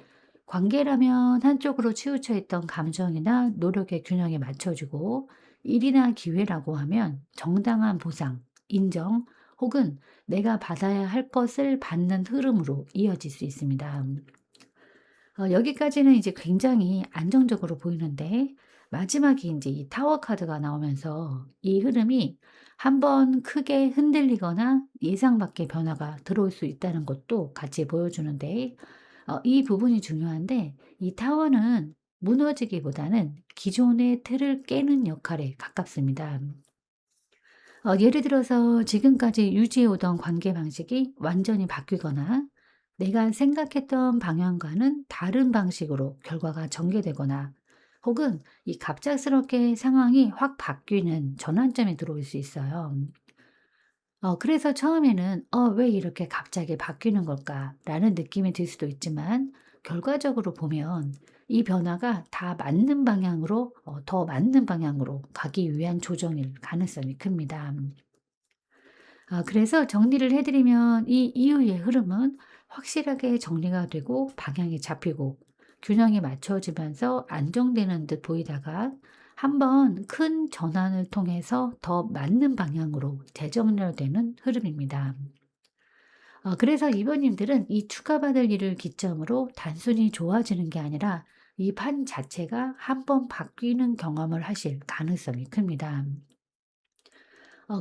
[SPEAKER 1] 관계라면 한쪽으로 치우쳐 있던 감정이나 노력의 균형에 맞춰주고, 일이나 기회라고 하면 정당한 보상, 인정, 혹은 내가 받아야 할 것을 받는 흐름으로 이어질 수 있습니다. 여기까지는 이제 굉장히 안정적으로 보이는데 마지막에 인제 이 타워 카드가 나오면서 이 흐름이 한번 크게 흔들리거나 예상 밖의 변화가 들어올 수 있다는 것도 같이 보여주는데 이 부분이 중요한데 이 타워는 무너지기보다는 기존의 틀을 깨는 역할에 가깝습니다. 예를 들어서 지금까지 유지해 오던 관계 방식이 완전히 바뀌거나 내가 생각했던 방향과는 다른 방식으로 결과가 전개되거나 혹은 이 갑작스럽게 상황이 확 바뀌는 전환점이 들어올 수 있어요. 그래서 처음에는 '왜 이렇게 갑자기 바뀌는 걸까?'라는 느낌이 들 수도 있지만 결과적으로 보면 이 변화가 다 맞는 방향으로 더 맞는 방향으로 가기 위한 조정일 가능성이 큽니다. 그래서 정리를 해 드리면 이 이후의 흐름은 확실하게 정리가 되고 방향이 잡히고 균형이 맞춰지면서 안정되는 듯 보이다가 한번 큰 전환을 통해서 더 맞는 방향으로 재정렬되는 흐름입니다. 그래서 이번님들은 이 추가받을 일을 기점으로 단순히 좋아지는 게 아니라 이 판 자체가 한번 바뀌는 경험을 하실 가능성이 큽니다.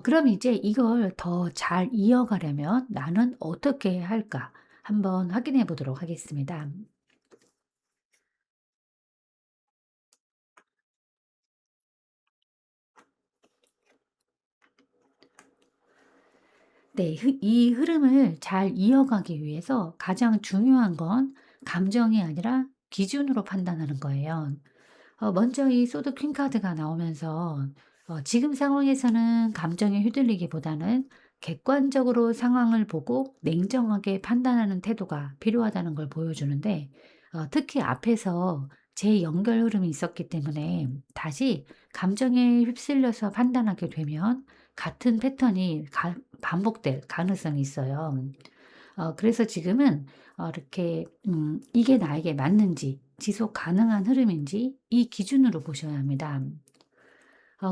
[SPEAKER 1] 그럼 이제 이걸 더 잘 이어가려면 '나는 어떻게 할까?' 한번 확인해 보도록 하겠습니다. 네. 이 흐름을 잘 이어가기 위해서 가장 중요한 건 감정이 아니라 기준으로 판단하는 거예요. 먼저 이 소드 퀸 카드가 나오면서 지금 상황에서는 감정에 휘둘리기보다는 객관적으로 상황을 보고 냉정하게 판단하는 태도가 필요하다는 걸 보여주는데 특히 앞에서 재연결 흐름이 있었기 때문에 다시 감정에 휩쓸려서 판단하게 되면 같은 패턴이 반복될 가능성이 있어요. 그래서 지금은 이렇게 이게 나에게 맞는지 지속 가능한 흐름인지 이 기준으로 보셔야 합니다.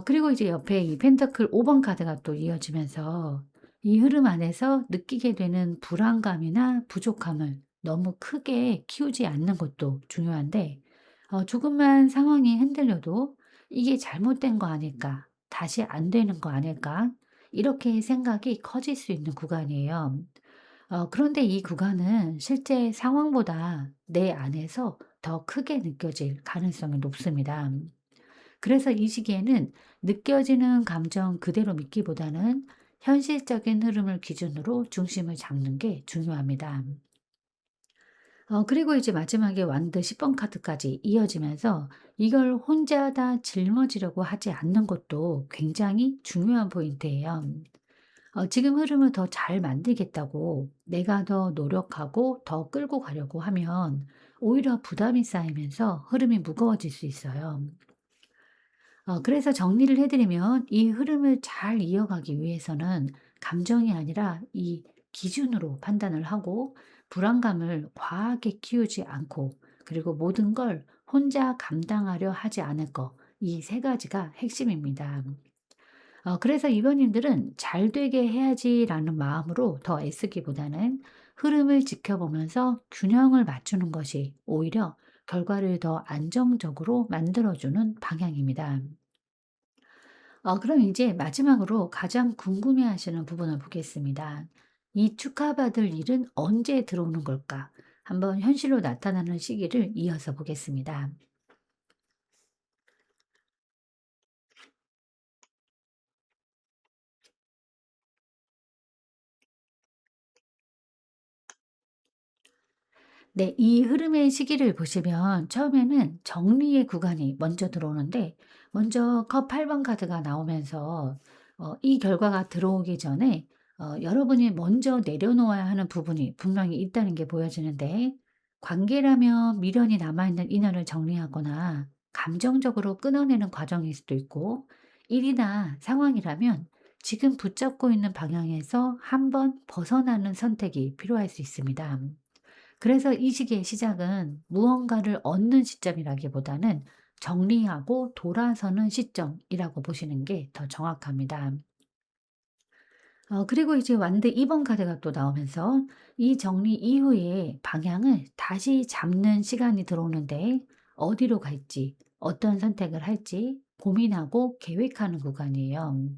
[SPEAKER 1] 그리고 이제 옆에 이 펜터클 5번 카드가 또 이어지면서 이 흐름 안에서 느끼게 되는 불안감이나 부족함을 너무 크게 키우지 않는 것도 중요한데 조금만 상황이 흔들려도 '이게 잘못된 거 아닐까? 다시 안 되는 거 아닐까?' 이렇게 생각이 커질 수 있는 구간이에요. 그런데 이 구간은 실제 상황보다 내 안에서 더 크게 느껴질 가능성이 높습니다. 그래서 이 시기에는 느껴지는 감정 그대로 믿기보다는 현실적인 흐름을 기준으로 중심을 잡는 게 중요합니다. 그리고 이제 마지막에 완드 10번 카드까지 이어지면서 이걸 혼자 다 짊어지려고 하지 않는 것도 굉장히 중요한 포인트예요. 지금 흐름을 더 잘 만들겠다고 내가 더 노력하고 더 끌고 가려고 하면 오히려 부담이 쌓이면서 흐름이 무거워질 수 있어요. 그래서 정리를 해 드리면 이 흐름을 잘 이어가기 위해서는 감정이 아니라 이 기준으로 판단을 하고 불안감을 과하게 키우지 않고 그리고 모든 걸 혼자 감당하려 하지 않을 거 이 세 가지가 핵심입니다. 그래서 이번님들은 '잘 되게 해야지.'라는 마음으로 더 애쓰기보다는 흐름을 지켜보면서 균형을 맞추는 것이 오히려 결과를 더 안정적으로 만들어 주는 방향입니다. 그럼 이제 마지막으로 가장 궁금해하시는 부분을 보겠습니다. 이 축하받을 일은 언제 들어오는 걸까? 한번 현실로 나타나는 시기를 이어서 보겠습니다. 네, 이 흐름의 시기를 보시면 처음에는 정리의 구간이 먼저 들어오는데 먼저 컵 8번 카드가 나오면서 이 결과가 들어오기 전에 여러분이 먼저 내려놓아야 하는 부분이 분명히 있다는 게 보여지는데 관계라면 미련이 남아있는 인연을 정리하거나 감정적으로 끊어내는 과정일 수도 있고 일이나 상황이라면 지금 붙잡고 있는 방향에서 한번 벗어나는 선택이 필요할 수 있습니다. 그래서 이 시기의 시작은 무언가를 얻는 시점이라기보다는 정리하고 돌아서는 시점이라고 보시는 게 더 정확합니다. 그리고 이제 완드 2번 카드가 또 나오면서 이 정리 이후에 방향을 다시 잡는 시간이 들어오는데 어디로 갈지, 어떤 선택을 할지 고민하고 계획하는 구간이에요.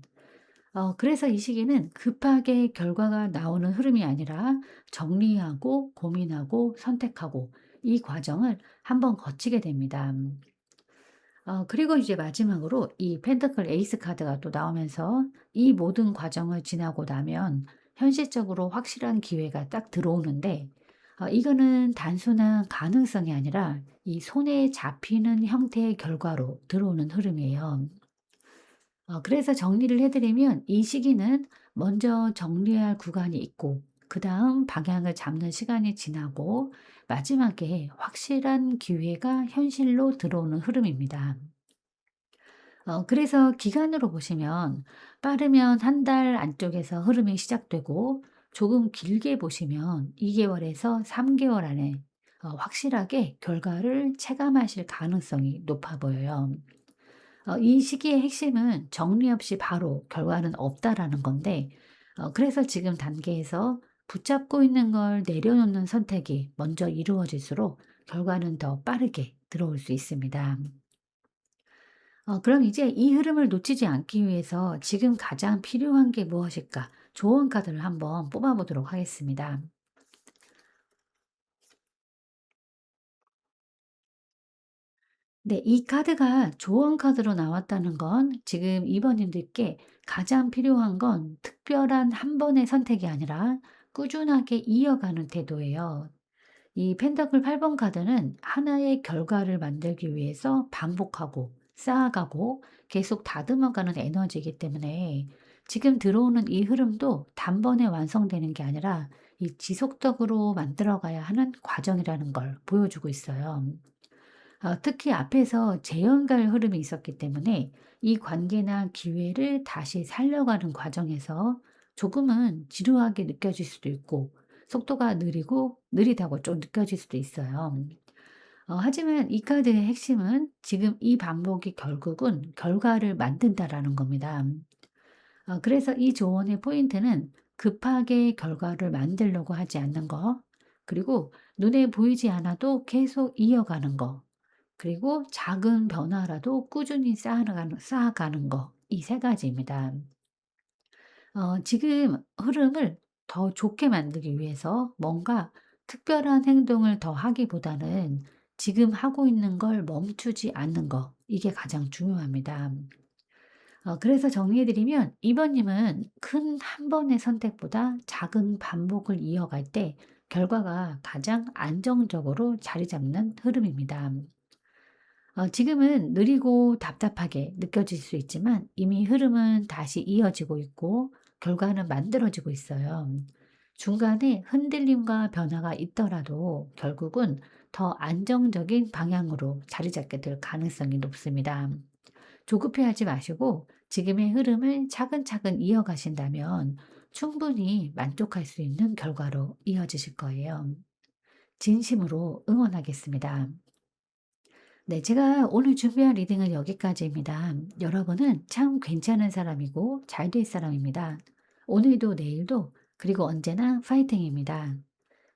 [SPEAKER 1] 그래서 이 시기는 급하게 결과가 나오는 흐름이 아니라 정리하고 고민하고 선택하고 이 과정을 한번 거치게 됩니다. 그리고 이제 마지막으로 이 펜터클 에이스 카드가 또 나오면서 이 모든 과정을 지나고 나면 현실적으로 확실한 기회가 딱 들어오는데 이거는 단순한 가능성이 아니라 이 손에 잡히는 형태의 결과로 들어오는 흐름이에요. 그래서 정리를 해 드리면 이 시기는 먼저 정리해야 할 구간이 있고 그다음 방향을 잡는 시간이 지나고 마지막에 확실한 기회가 현실로 들어오는 흐름입니다. 그래서 기간으로 보시면 빠르면 한 달 안쪽에서 흐름이 시작되고 조금 길게 보시면 2 개월에서 3 개월 안에 확실하게 결과를 체감하실 가능성이 높아 보여요. 이 시기의 핵심은 정리 없이 바로 결과는 없다라는 건데 그래서 지금 단계에서 붙잡고 있는 걸 내려놓는 선택이 먼저 이루어질수록 결과는 더 빠르게 들어올 수 있습니다. 그럼 이제 이 흐름을 놓치지 않기 위해서 지금 가장 필요한 게 무엇일까? 조언 카드를 한번 뽑아 보도록 하겠습니다. 네, 이 카드가 조언 카드로 나왔다는 건 지금 2 번님들께 가장 필요한 건 특별한 한 번의 선택이 아니라 꾸준하게 이어가는 태도예요. 이 펜더클 8번 카드는 하나의 결과를 만들기 위해서 반복하고 쌓아가고 계속 다듬어가는 에너지이기 때문에 지금 들어오는 이 흐름도 단번에 완성되는 게 아니라 이 지속적으로 만들어가야 하는 과정이라는 걸 보여주고 있어요. 특히 앞에서 재연갈 흐름이 있었기 때문에 이 관계나 기회를 다시 살려가는 과정에서 조금은 지루하게 느껴질 수도 있고 속도가 느리고 느리다고 좀 느껴질 수도 있어요. 하지만 이 카드의 핵심은 지금 이 반복이 결국은 결과를 만든다라는 겁니다. 그래서 이 조언의 포인트는 급하게 결과를 만들려고 하지 않는 거, 그리고 눈에 보이지 않아도 계속 이어가는 거, 그리고 작은 변화라도 꾸준히 쌓아가는 거, 이 세 가지입니다. 지금 흐름을 더 좋게 만들기 위해서 뭔가 특별한 행동을 더 하기보다는 지금 하고 있는 걸 멈추지 않는 거, 이게 가장 중요합니다. 그래서 정리해 드리면 이번 님은 큰 한 번의 선택보다 작은 반복을 이어갈 때 결과가 가장 안정적으로 자리 잡는 흐름입니다. 지금은 느리고 답답하게 느껴질 수 있지만 이미 흐름은 다시 이어지고 있고 결과는 만들어지고 있어요. 중간에 흔들림과 변화가 있더라도 결국은 더 안정적인 방향으로 자리 잡게 될 가능성이 높습니다. 조급해하지 마시고 지금의 흐름을 차근차근 이어가신다면 충분히 만족할 수 있는 결과로 이어지실 거예요. 진심으로 응원하겠습니다. 네, 제가 오늘 준비한 리딩은 여기까지입니다. 여러분은 참 괜찮은 사람이고 잘 될 사람입니다. 오늘도 내일도 그리고 언제나 파이팅입니다.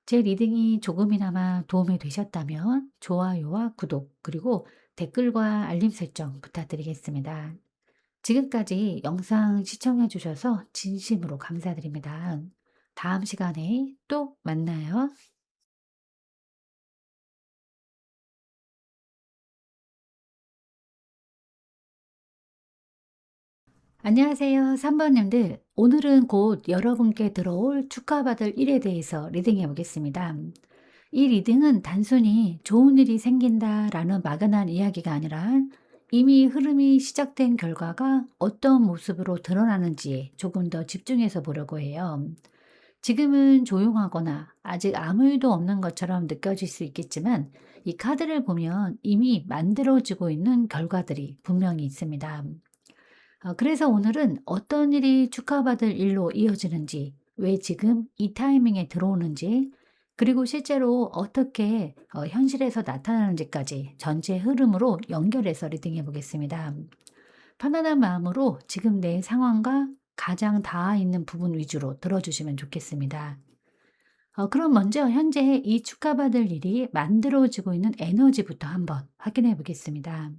[SPEAKER 1] 제 리딩이 조금이나마 도움이 되셨다면 좋아요와 구독 그리고 댓글과 알림 설정 부탁드리겠습니다. 지금까지 영상 시청해 주셔서 진심으로 감사드립니다. 다음 시간에 또 만나요. 안녕하세요. 3 번님들. 오늘은 곧 여러분께 들어올 축하받을 일에 대해서 리딩해 보겠습니다. 이 리딩은 단순히 좋은 일이 생긴다라는 막연한 이야기가 아니라 이미 흐름이 시작된 결과가 어떤 모습으로 드러나는지에 조금 더 집중해서 보려고 해요. 지금은 조용하거나 아직 아무 일도 없는 것처럼 느껴질 수 있겠지만 이 카드를 보면 이미 만들어지고 있는 결과들이 분명히 있습니다. 그래서 오늘은 어떤 일이 축하받을 일로 이어지는지, 왜 지금 이 타이밍에 들어오는지, 그리고 실제로 어떻게 현실에서 나타나는지까지 전체 흐름으로 연결해서 리딩해 보겠습니다. 편안한 마음으로 지금 내 상황과 가장 닿아 있는 부분 위주로 들어주시면 좋겠습니다. 그럼 먼저 현재 이 축하받을 일이 만들어지고 있는 에너지부터 한번 확인해 보겠습니다.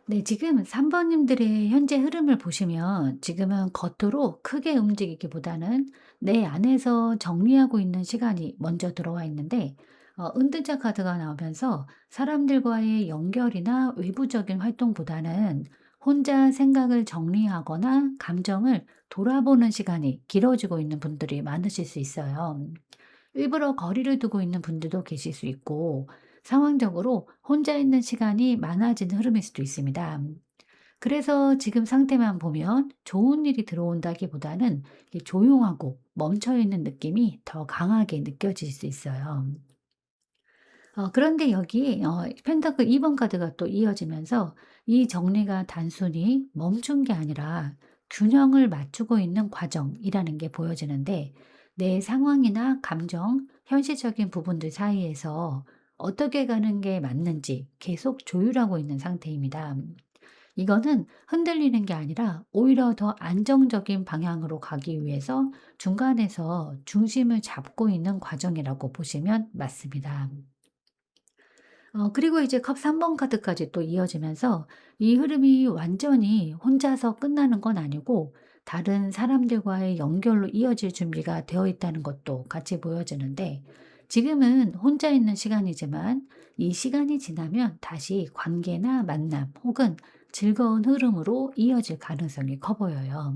[SPEAKER 1] 네, 지금 3 번님들의 현재 흐름을 보시면 지금은 겉으로 크게 움직이기보다는 내 안에서 정리하고 있는 시간이 먼저 들어와 있는데, 은둔자 카드가 나오면서 사람들과의 연결이나 외부적인 활동보다는 혼자 생각을 정리하거나 감정을 돌아보는 시간이 길어지고 있는 분들이 많으실 수 있어요. 일부러 거리를 두고 있는 분들도 계실 수 있고, 상황적으로 혼자 있는 시간이 많아지는 흐름일 수도 있습니다. 그래서 지금 상태만 보면 좋은 일이 들어온다기보다는 이게 조용하고 멈춰 있는 느낌이 더 강하게 느껴질 수 있어요. 그런데 여기 펜타클 2번 카드가 또 이어지면서 이 정리가 단순히 멈춘 게 아니라 균형을 맞추고 있는 과정이라는 게 보여지는데, 내 상황이나 감정, 현실적인 부분들 사이에서 어떻게 가는 게 맞는지 계속 조율하고 있는 상태입니다. 이거는 흔들리는 게 아니라 오히려 더 안정적인 방향으로 가기 위해서 중간에서 중심을 잡고 있는 과정이라고 보시면 맞습니다. 그리고 이제 컵 3번 카드까지 또 이어지면서 이 흐름이 완전히 혼자서 끝나는 건 아니고 다른 사람들과의 연결로 이어질 준비가 되어 있다는 것도 같이 보여지는데, 지금은 혼자 있는 시간이지만 이 시간이 지나면 다시 관계나 만남 혹은 즐거운 흐름으로 이어질 가능성이 커 보여요.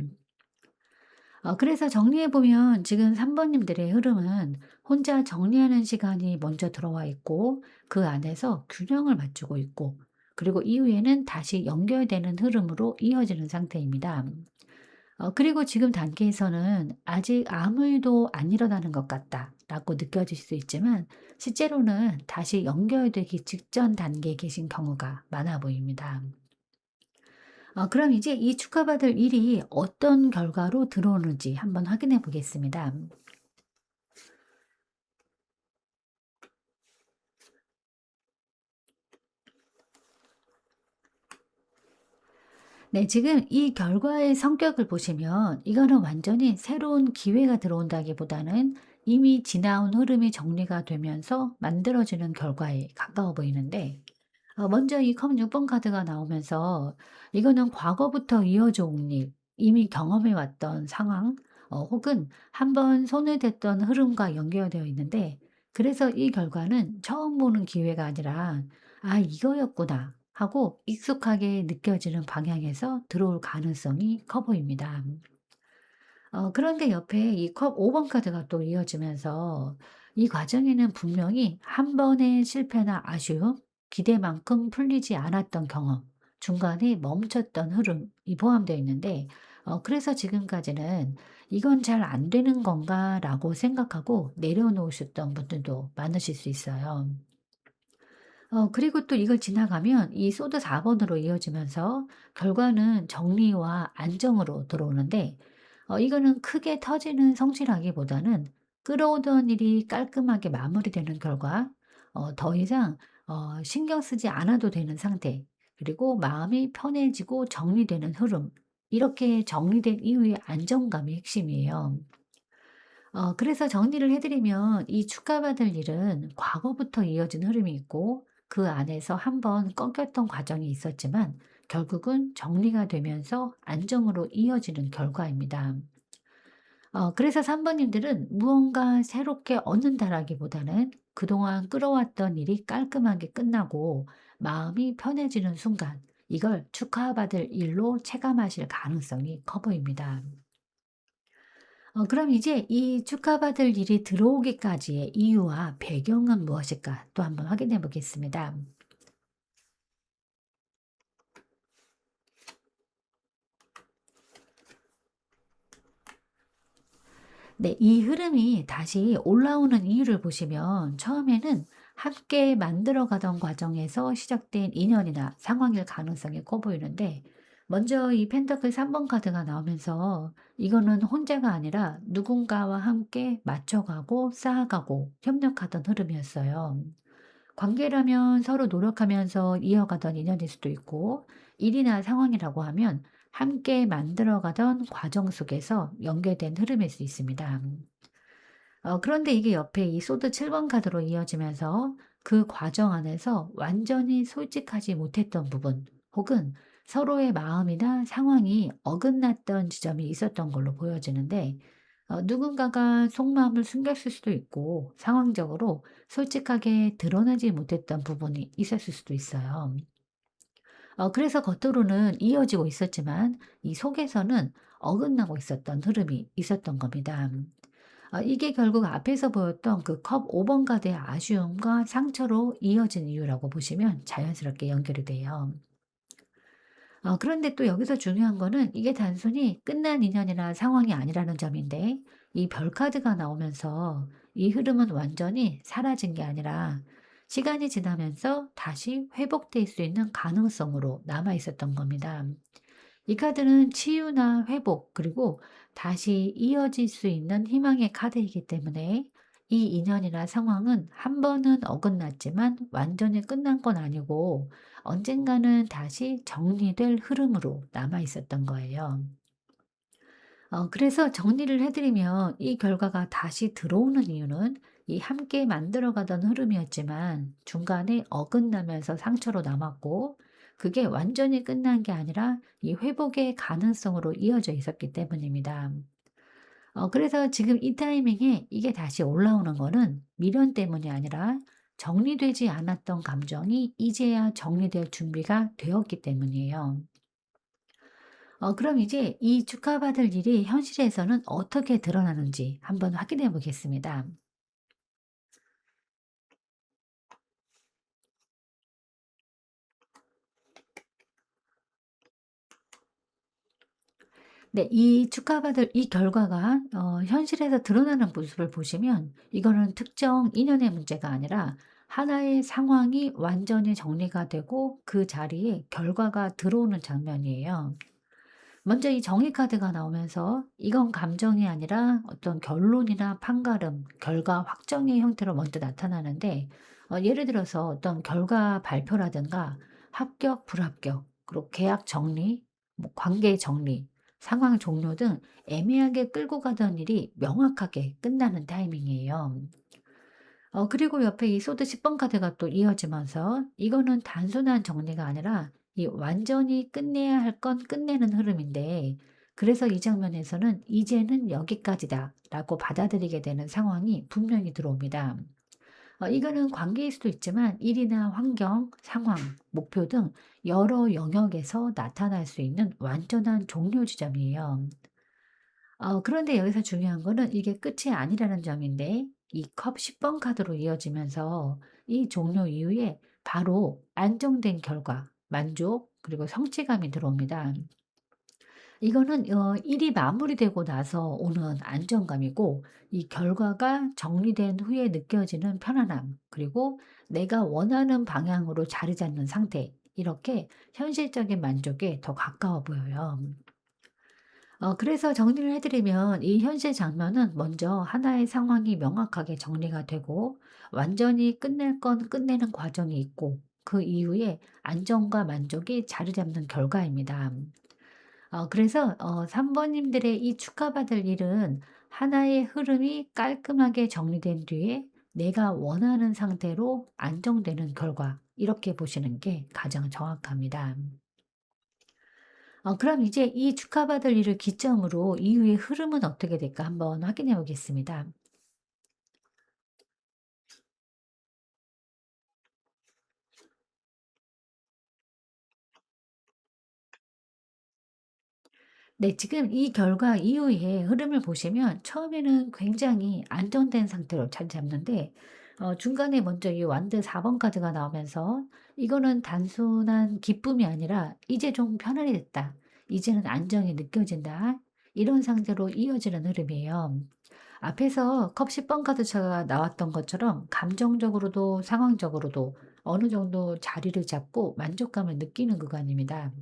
[SPEAKER 1] 그래서 정리해 보면 지금 3 번님들의 흐름은 혼자 정리하는 시간이 먼저 들어와 있고, 그 안에서 균형을 맞추고 있고, 그리고 이후에는 다시 연결되는 흐름으로 이어지는 상태입니다. 그리고 지금 단계에서는 '아직 아무 일도 안 일어나는 것 같다.'라고 느껴질 수 있지만, 실제로는 다시 연결되기 직전 단계에 계신 경우가 많아 보입니다. 그럼 이제 이 축하받을 일이 어떤 결과로 들어오는지 한번 확인해 보겠습니다. 네, 지금 이 결과의 성격을 보시면 이거는 완전히 새로운 기회가 들어온다기보다는 이미 지나온 흐름이 정리가 되면서 만들어지는 결과에 가까워 보이는데, 먼저 이 컵 6번 카드가 나오면서 이거는 과거부터 이어져 온 일, 이미 경험해 왔던 상황, 혹은 한번 손을 댔던 흐름과 연결되어 있는데, 그래서 이 결과는 처음 보는 기회가 아니라 '아 이거였구나.' 하고 익숙하게 느껴지는 방향에서 들어올 가능성이 커 보입니다. 그런데 옆에 이 컵 5번 카드가 또 이어지면서 이 과정에는 분명히 한 번의 실패나 아쉬움, 기대만큼 풀리지 않았던 경험, 중간에 멈췄던 흐름이 포함되어 있는데, 그래서 지금까지는 '이건 잘 안 되는 건가.'라고 생각하고 내려놓으셨던 분들도 많으실 수 있어요. 그리고 또 이걸 지나가면 이 소드 4 번으로 이어지면서 결과는 정리와 안정으로 들어오는데, 이거는 크게 터지는 성취라기보다는 끌어오던 일이 깔끔하게 마무리되는 결과, 더 이상 신경 쓰지 않아도 되는 상태, 그리고 마음이 편해지고 정리되는 흐름, 이렇게 정리된 이후의 안정감이 핵심이에요. 그래서 정리를 해 드리면 이 축하받을 일은 과거부터 이어진 흐름이 있고, 그 안에서 한번 꺾였던 과정이 있었지만 결국은 정리가 되면서 안정으로 이어지는 결과입니다. 그래서 3 번님들은 무언가 새롭게 얻는다라기보다는 그동안 끌어왔던 일이 깔끔하게 끝나고 마음이 편해지는 순간, 이걸 축하받을 일로 체감하실 가능성이 커 보입니다. 그럼 이제 이 축하받을 일이 들어오기까지의 이유와 배경은 무엇일까 또 한번 확인해 보겠습니다. 네, 이 흐름이 다시 올라오는 이유를 보시면 처음에는 함께 만들어 가던 과정에서 시작된 인연이나 상황일 가능성이 커 보이는데, 먼저 이 펜터클 3번 카드가 나오면서 이거는 혼자가 아니라 누군가와 함께 맞춰가고 쌓아가고 협력하던 흐름이었어요. 관계라면 서로 노력하면서 이어가던 인연일 수도 있고, 일이나 상황이라고 하면 함께 만들어가던 과정 속에서 연계된 흐름일 수 있습니다. 그런데 이게 옆에 이 소드 7번 카드로 이어지면서 그 과정 안에서 완전히 솔직하지 못했던 부분, 혹은 서로의 마음이나 상황이 어긋났던 지점이 있었던 걸로 보여지는데, 누군가가 속마음을 숨겼을 수도 있고 상황적으로 솔직하게 드러나지 못했던 부분이 있었을 수도 있어요. 그래서 겉으로는 이어지고 있었지만 이 속에서는 어긋나고 있었던 흐름이 있었던 겁니다. 이게 결국 앞에서 보였던 그 컵 5번 가드의 아쉬움과 상처로 이어진 이유라고 보시면 자연스럽게 연결이 돼요. 그런데 또 여기서 중요한 거는 이게 단순히 끝난 인연이나 상황이 아니라는 점인데, 이 별 카드가 나오면서 이 흐름은 완전히 사라진 게 아니라 시간이 지나면서 다시 회복될 수 있는 가능성으로 남아 있었던 겁니다. 이 카드는 치유나 회복, 그리고 다시 이어질 수 있는 희망의 카드이기 때문에 이 인연이나 상황은 한 번은 어긋났지만 완전히 끝난 건 아니고 언젠가는 다시 정리될 흐름으로 남아 있었던 거예요. 그래서 정리를 해드리면 이 결과가 다시 들어오는 이유는 이 함께 만들어가던 흐름이었지만 중간에 어긋나면서 상처로 남았고, 그게 완전히 끝난 게 아니라 이 회복의 가능성으로 이어져 있었기 때문입니다. 그래서 지금 이 타이밍에 이게 다시 올라오는 거는 미련 때문이 아니라 정리되지 않았던 감정이 이제야 정리될 준비가 되었기 때문이에요. 그럼 이제 이 축하받을 일이 현실에서는 어떻게 드러나는지 한번 확인해 보겠습니다. 네, 이 축하받을 이 결과가 현실에서 드러나는 모습을 보시면 이거는 특정 인연의 문제가 아니라 하나의 상황이 완전히 정리가 되고 그 자리에 결과가 들어오는 장면이에요. 먼저 이 정의 카드가 나오면서 이건 감정이 아니라 어떤 결론이나 판가름, 결과 확정의 형태로 먼저 나타나는데, 예를 들어서 어떤 결과 발표라든가 합격, 불합격, 그리고 계약 정리, 뭐 관계 정리, 상황 종료 등 애매하게 끌고 가던 일이 명확하게 끝나는 타이밍이에요. 그리고 옆에 이 소드 10번 카드가 또 이어지면서 이거는 단순한 정리가 아니라 이 완전히 끝내야 할 건 끝내는 흐름인데, 그래서 이 장면에서는 '이제는 여기까지다.'라고 받아들이게 되는 상황이 분명히 들어옵니다. 이거는 관계일 수도 있지만 일이나 환경, 상황, 목표 등 여러 영역에서 나타날 수 있는 완전한 종료 지점이에요. 그런데 여기서 중요한 거는 이게 끝이 아니라는 점인데, 이 컵 10번 카드로 이어지면서 이 종료 이후에 바로 안정된 결과, 만족, 그리고 성취감이 들어옵니다. 이거는 일이 마무리되고 나서 오는 안정감이고, 이 결과가 정리된 후에 느껴지는 편안함, 그리고 내가 원하는 방향으로 자리 잡는 상태, 이렇게 현실적인 만족에 더 가까워 보여요. 그래서 정리를 해 드리면 이 현실 장면은 먼저 하나의 상황이 명확하게 정리가 되고 완전히 끝낼 건 끝내는 과정이 있고, 그 이후에 안정과 만족이 자리 잡는 결과입니다. 그래서 3 번님들의 이 축하받을 일은 하나의 흐름이 깔끔하게 정리된 뒤에 내가 원하는 상태로 안정되는 결과, 이렇게 보시는 게 가장 정확합니다. 그럼 이제 이 축하받을 일을 기점으로 이후의 흐름은 어떻게 될까 한번 확인해 보겠습니다. 네, 지금 이 결과 이후의 흐름을 보시면 처음에는 굉장히 안정된 상태로 자리 잡는데, 중간에 먼저 이 완드 4번 카드가 나오면서 이거는 단순한 기쁨이 아니라 '이제 좀 편안히 됐다. 이제는 안정이 느껴진다.' 이런 상태로 이어지는 흐름이에요. 앞에서 컵 10번 카드차가 나왔던 것처럼 감정적으로도 상황적으로도 어느 정도 자리를 잡고 만족감을 느끼는 구간입니다.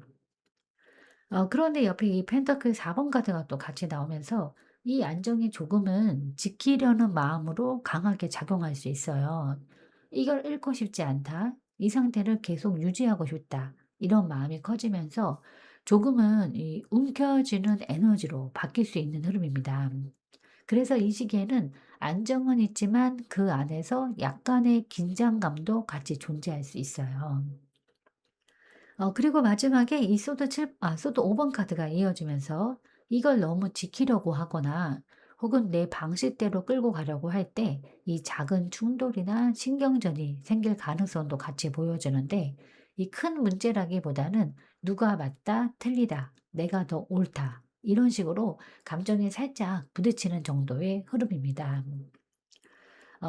[SPEAKER 1] 그런데 옆에 이 펜터클 4번 카드가 또 같이 나오면서 이 안정이 조금은 지키려는 마음으로 강하게 작용할 수 있어요. '이걸 잃고 싶지 않다. 이 상태를 계속 유지하고 싶다.' 이런 마음이 커지면서 조금은 이 움켜쥐는 에너지로 바뀔 수 있는 흐름입니다. 그래서 이 시기에는 안정은 있지만 그 안에서 약간의 긴장감도 같이 존재할 수 있어요. 그리고 마지막에 이 소드 5번 카드가 이어지면서 이걸 너무 지키려고 하거나 혹은 내 방식대로 끌고 가려고 할 때 이 작은 충돌이나 신경전이 생길 가능성도 같이 보여주는데, 이 큰 문제라기보다는 누가 맞다, 틀리다, 내가 더 옳다, 이런 식으로 감정이 살짝 부딪히는 정도의 흐름입니다.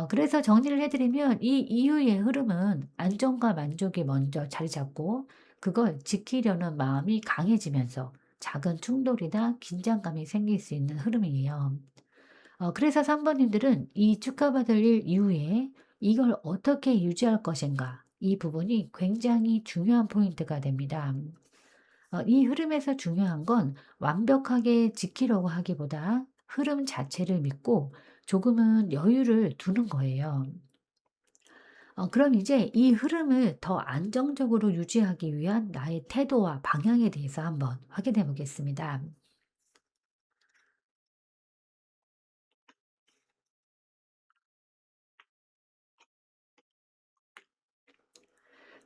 [SPEAKER 1] 그래서 정리를 해 드리면 이 이후의 흐름은 안정과 만족이 먼저 자리 잡고 그걸 지키려는 마음이 강해지면서 작은 충돌이나 긴장감이 생길 수 있는 흐름이에요. 그래서 3 번님들은 이 축하받을 일 이후에 이걸 어떻게 유지할 것인가, 이 부분이 굉장히 중요한 포인트가 됩니다. 이 흐름에서 중요한 건 완벽하게 지키려고 하기보다 흐름 자체를 믿고 조금은 여유를 두는 거예요. 그럼 이제 이 흐름을 더 안정적으로 유지하기 위한 나의 태도와 방향에 대해서 한번 확인해 보겠습니다.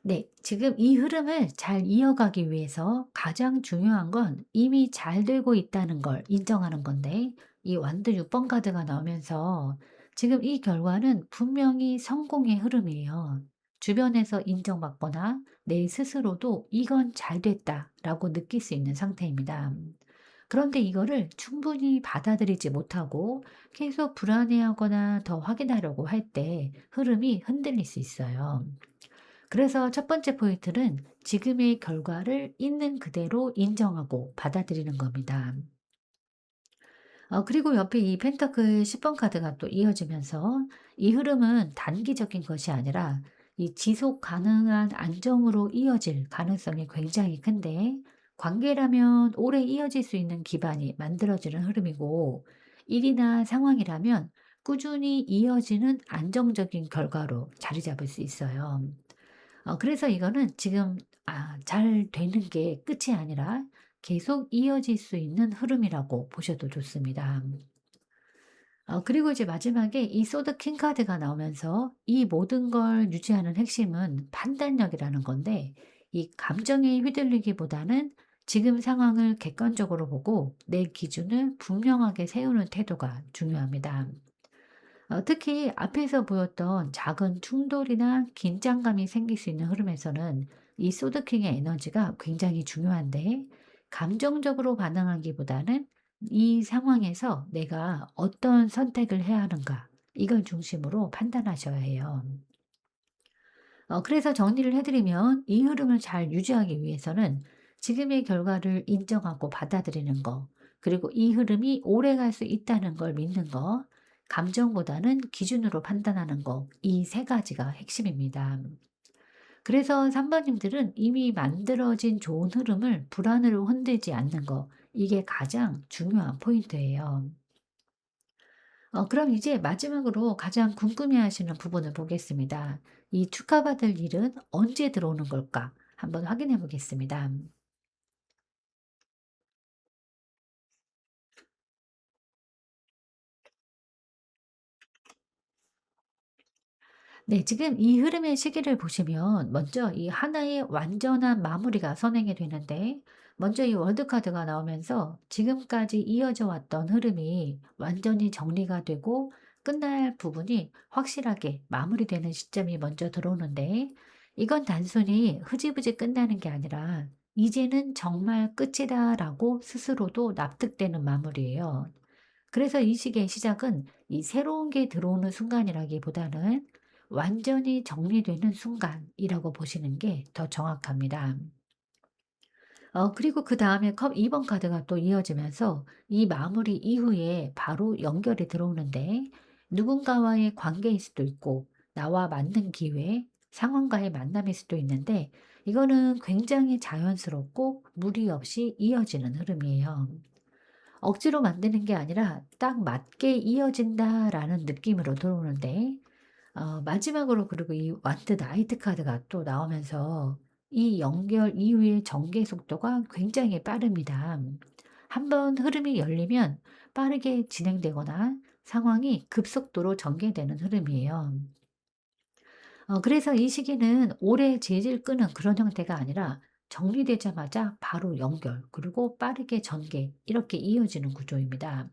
[SPEAKER 1] 네, 지금 이 흐름을 잘 이어가기 위해서 가장 중요한 건 이미 잘 되고 있다는 걸 인정하는 건데, 이 완드 6번 카드가 나오면서 지금 이 결과는 분명히 성공의 흐름이에요. 주변에서 인정받거나 내 스스로도 이건 잘 됐다라고 느낄 수 있는 상태입니다. 그런데 이거를 충분히 받아들이지 못하고 계속 불안해하거나 더 확인하려고 할 때 흐름이 흔들릴 수 있어요. 그래서 첫 번째 포인트는 지금의 결과를 있는 그대로 인정하고 받아들이는 겁니다. 그리고 옆에 이 펜터클 10번 카드가 또 이어지면서 이 흐름은 단기적인 것이 아니라 이 지속 가능한 안정으로 이어질 가능성이 굉장히 큰데, 관계라면 오래 이어질 수 있는 기반이 만들어지는 흐름이고, 일이나 상황이라면 꾸준히 이어지는 안정적인 결과로 자리 잡을 수 있어요. 그래서 이거는 지금 잘 되는 게 끝이 아니라 계속 이어질 수 있는 흐름이라고 보셔도 좋습니다. 그리고 이제 마지막에 이 소드 킹 카드가 나오면서 이 모든 걸 유지하는 핵심은 판단력이라는 건데, 이 감정에 휘둘리기보다는 지금 상황을 객관적으로 보고 내 기준을 분명하게 세우는 태도가 중요합니다. 특히 앞에서 보였던 작은 충돌이나 긴장감이 생길 수 있는 흐름에서는 이 소드킹의 에너지가 굉장히 중요한데, 감정적으로 반응하기보다는 이 상황에서 내가 어떤 선택을 해야 하는가, 이걸 중심으로 판단하셔야 해요. 그래서 정리를 해드리면 이 흐름을 잘 유지하기 위해서는 지금의 결과를 인정하고 받아들이는 거, 그리고 이 흐름이 오래 갈 수 있다는 걸 믿는 거, 감정보다는 기준으로 판단하는 거, 이 세 가지가 핵심입니다. 그래서 3번님들은 이미 만들어진 좋은 흐름을 불안으로 흔들지 않는 거, 이게 가장 중요한 포인트예요. 그럼 이제 마지막으로 가장 궁금해하시는 부분을 보겠습니다. 이 축하받을 일은 언제 들어오는 걸까? 한번 확인해 보겠습니다. 네, 지금 이 흐름의 시기를 보시면 먼저 이 하나의 완전한 마무리가 선행이 되는데, 먼저 이 월드 카드가 나오면서 지금까지 이어져 왔던 흐름이 완전히 정리가 되고 끝날 부분이 확실하게 마무리되는 시점이 먼저 들어오는데, 이건 단순히 흐지부지 끝나는 게 아니라 이제는 정말 끝이다라고 스스로도 납득되는 마무리예요. 그래서 이 시기의 시작은 이 새로운 게 들어오는 순간이라기보다는 완전히 정리되는 순간이라고 보시는 게 더 정확합니다. 그리고 그다음에 컵 2번 카드가 또 이어지면서 이 마무리 이후에 바로 연결이 들어오는데, 누군가와의 관계일 수도 있고 나와 맞는 기회, 상황과의 만남일 수도 있는데, 이거는 굉장히 자연스럽고 무리 없이 이어지는 흐름이에요. 억지로 만드는 게 아니라 딱 맞게 이어진다라는 느낌으로 들어오는데 마지막으로 그리고 이 완드 나이트 카드가 또 나오면서 이 연결 이후의 전개 속도가 굉장히 빠릅니다. 한번 흐름이 열리면 빠르게 진행되거나 상황이 급속도로 전개되는 흐름이에요. 그래서 이 시기는 오래 질질 끄는 그런 형태가 아니라 정리되자마자 바로 연결, 그리고 빠르게 전개, 이렇게 이어지는 구조입니다.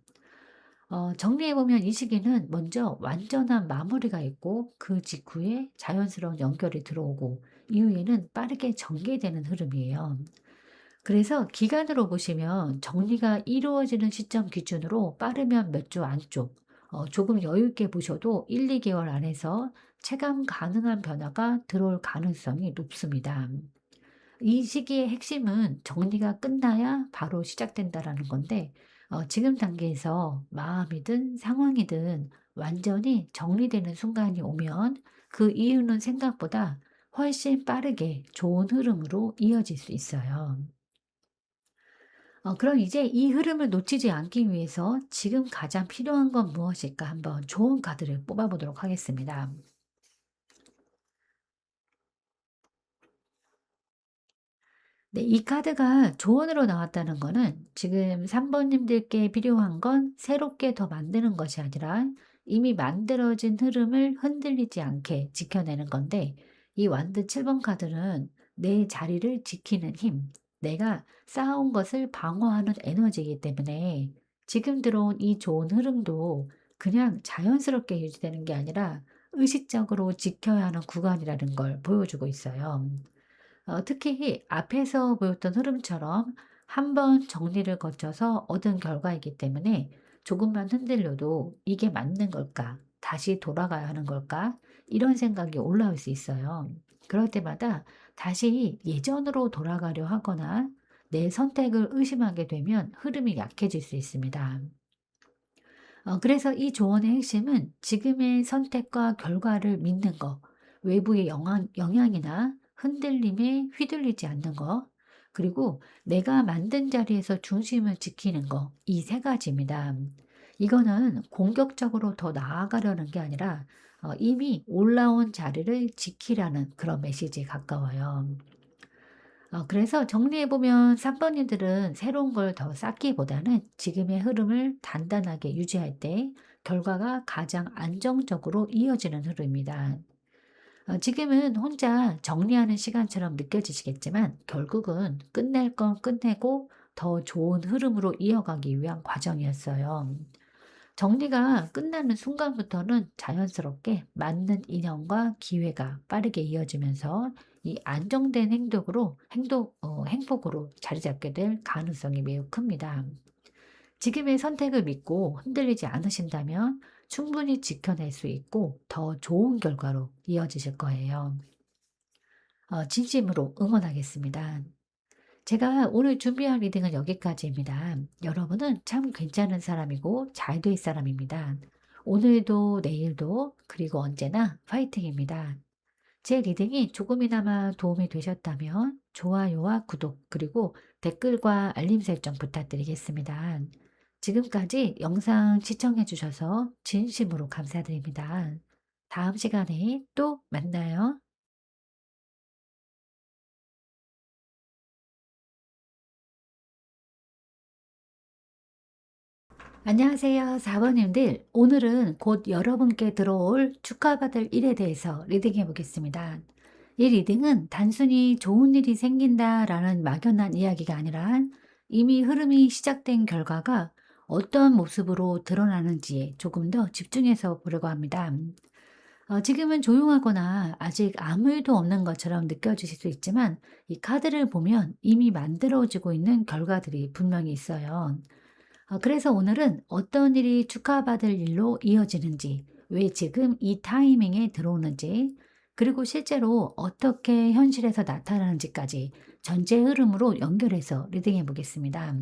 [SPEAKER 1] 정리해 보면 이 시기는 먼저 완전한 마무리가 있고 그 직후에 자연스러운 연결이 들어오고 이후에는 빠르게 전개되는 흐름이에요. 그래서 기간으로 보시면 정리가 이루어지는 시점 기준으로 빠르면 몇 주 안쪽, 조금 여유 있게 보셔도 1-2개월 안에서 체감 가능한 변화가 들어올 가능성이 높습니다. 이 시기의 핵심은 정리가 끝나야 바로 시작된다라는 건데, 지금 단계에서 마음이든 상황이든 완전히 정리되는 순간이 오면 그 이유는 생각보다 훨씬 빠르게 좋은 흐름으로 이어질 수 있어요. 그럼 이제 이 흐름을 놓치지 않기 위해서 지금 가장 필요한 건 무엇일까 한번 좋은 카드를 뽑아 보도록 하겠습니다. 네, 이 카드가 조언으로 나왔다는 거는 지금 3 번님들께 필요한 건 새롭게 더 만드는 것이 아니라 이미 만들어진 흐름을 흔들리지 않게 지켜내는 건데, 이 완드 7번 카드는 내 자리를 지키는 힘, 내가 쌓아온 것을 방어하는 에너지이기 때문에 지금 들어온 이 좋은 흐름도 그냥 자연스럽게 유지되는 게 아니라 의식적으로 지켜야 하는 구간이라는 걸 보여주고 있어요. 특히 앞에서 보였던 흐름처럼 한 번 정리를 거쳐서 얻은 결과이기 때문에 조금만 흔들려도 '이게 맞는 걸까? 다시 돌아가야 하는 걸까?' 이런 생각이 올라올 수 있어요. 그럴 때마다 다시 예전으로 돌아가려 하거나 내 선택을 의심하게 되면 흐름이 약해질 수 있습니다. 그래서 이 조언의 핵심은 지금의 선택과 결과를 믿는 거, 외부의 영향이나 흔들림에 휘둘리지 않는 거, 그리고 내가 만든 자리에서 중심을 지키는 거, 이 세 가지입니다. 이거는 공격적으로 더 나아가려는 게 아니라 이미 올라온 자리를 지키라는 그런 메시지에 가까워요. 그래서 정리해 보면 3 번님들은 새로운 걸 더 쌓기보다는 지금의 흐름을 단단하게 유지할 때 결과가 가장 안정적으로 이어지는 흐름입니다. 지금은 혼자 정리하는 시간처럼 느껴지시겠지만 결국은 끝낼 건 끝내고 더 좋은 흐름으로 이어가기 위한 과정이었어요. 정리가 끝나는 순간부터는 자연스럽게 맞는 인연과 기회가 빠르게 이어지면서 이 안정된 행복으로 자리 잡게 될 가능성이 매우 큽니다. 지금의 선택을 믿고 흔들리지 않으신다면 충분히 지켜낼 수 있고 더 좋은 결과로 이어지실 거예요. 진심으로 응원하겠습니다. 제가 오늘 준비한 리딩은 여기까지입니다. 여러분은 참 괜찮은 사람이고 잘 될 사람입니다. 오늘도 내일도 그리고 언제나 파이팅입니다. 제 리딩이 조금이나마 도움이 되셨다면 좋아요와 구독 그리고 댓글과 알림 설정 부탁드리겠습니다. 지금까지 영상 시청해 주셔서 진심으로 감사드립니다. 다음 시간에 또 만나요. 안녕하세요, 사번님들. 오늘은 곧 여러분께 들어올 축하받을 일에 대해서 리딩해 보겠습니다. 이 리딩은 단순히 좋은 일이 생긴다라는 막연한 이야기가 아니라 이미 흐름이 시작된 결과가 어떤 모습으로 드러나는지에 조금 더 집중해서 보려고 합니다. 지금은 조용하거나 아직 아무 일도 없는 것처럼 느껴지실 수 있지만 이 카드를 보면 이미 만들어지고 있는 결과들이 분명히 있어요. 그래서 오늘은 어떤 일이 축하받을 일로 이어지는지, 왜 지금 이 타이밍에 들어오는지, 그리고 실제로 어떻게 현실에서 나타나는지까지 전체 흐름으로 연결해서 리딩해 보겠습니다.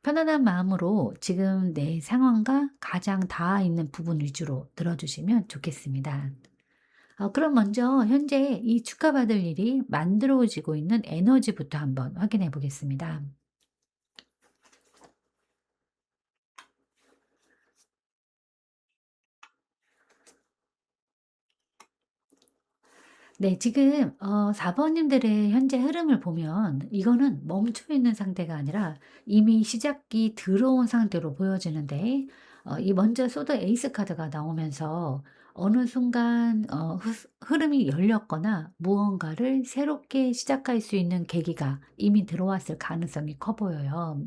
[SPEAKER 1] 편안한 마음으로 지금 내 상황과 가장 닿아 있는 부분 위주로 들어주시면 좋겠습니다. 그럼 먼저 현재 이 축하받을 일이 만들어지고 있는 에너지부터 한번 확인해 보겠습니다. 네, 지금 4 번님들의 현재 흐름을 보면 이거는 멈춰 있는 상태가 아니라 이미 시작이 들어온 상태로 보여지는데, 이 먼저 소드 에이스 카드가 나오면서 어느 순간 흐름이 열렸거나 무언가를 새롭게 시작할 수 있는 계기가 이미 들어왔을 가능성이 커 보여요.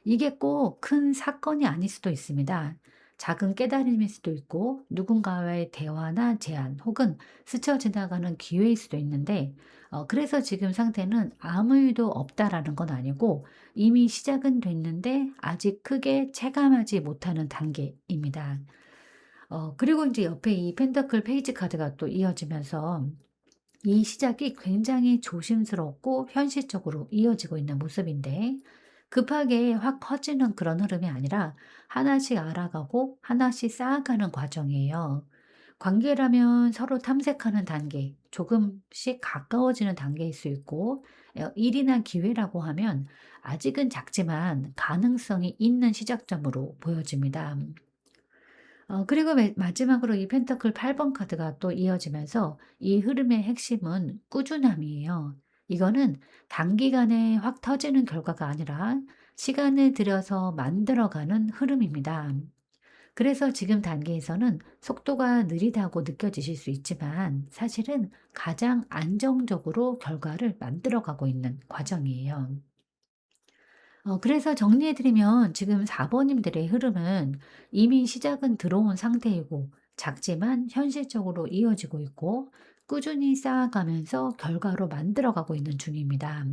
[SPEAKER 1] 이게 꼭 큰 사건이 아닐 수도 있습니다. 작은 깨달음일 수도 있고 누군가와의 대화나 제안 혹은 스쳐 지나가는 기회일 수도 있는데, 그래서 지금 상태는 아무 일도 없다라는 건 아니고 이미 시작은 됐는데 아직 크게 체감하지 못하는 단계입니다. 그리고 이제 옆에 이 펜터클 페이지 카드가 또 이어지면서 이 시작이 굉장히 조심스럽고 현실적으로 이어지고 있는 모습인데, 급하게 확 커지는 그런 흐름이 아니라 하나씩 알아가고 하나씩 쌓아가는 과정이에요. 관계라면 서로 탐색하는 단계, 조금씩 가까워지는 단계일 수 있고, 일이나 기회라고 하면 아직은 작지만 가능성이 있는 시작점으로 보여집니다. 그리고 마지막으로 이 펜터클 8번 카드가 또 이어지면서 이 흐름의 핵심은 꾸준함이에요. 이거는 단기간에 확 터지는 결과가 아니라 시간을 들여서 만들어가는 흐름입니다. 그래서 지금 단계에서는 속도가 느리다고 느껴지실 수 있지만 사실은 가장 안정적으로 결과를 만들어가고 있는 과정이에요. 그래서 정리해 드리면 지금 4 번님들의 흐름은 이미 시작은 들어온 상태이고 작지만 현실적으로 이어지고 있고 꾸준히 쌓아가면서 결과로 만들어가고 있는 중입니다.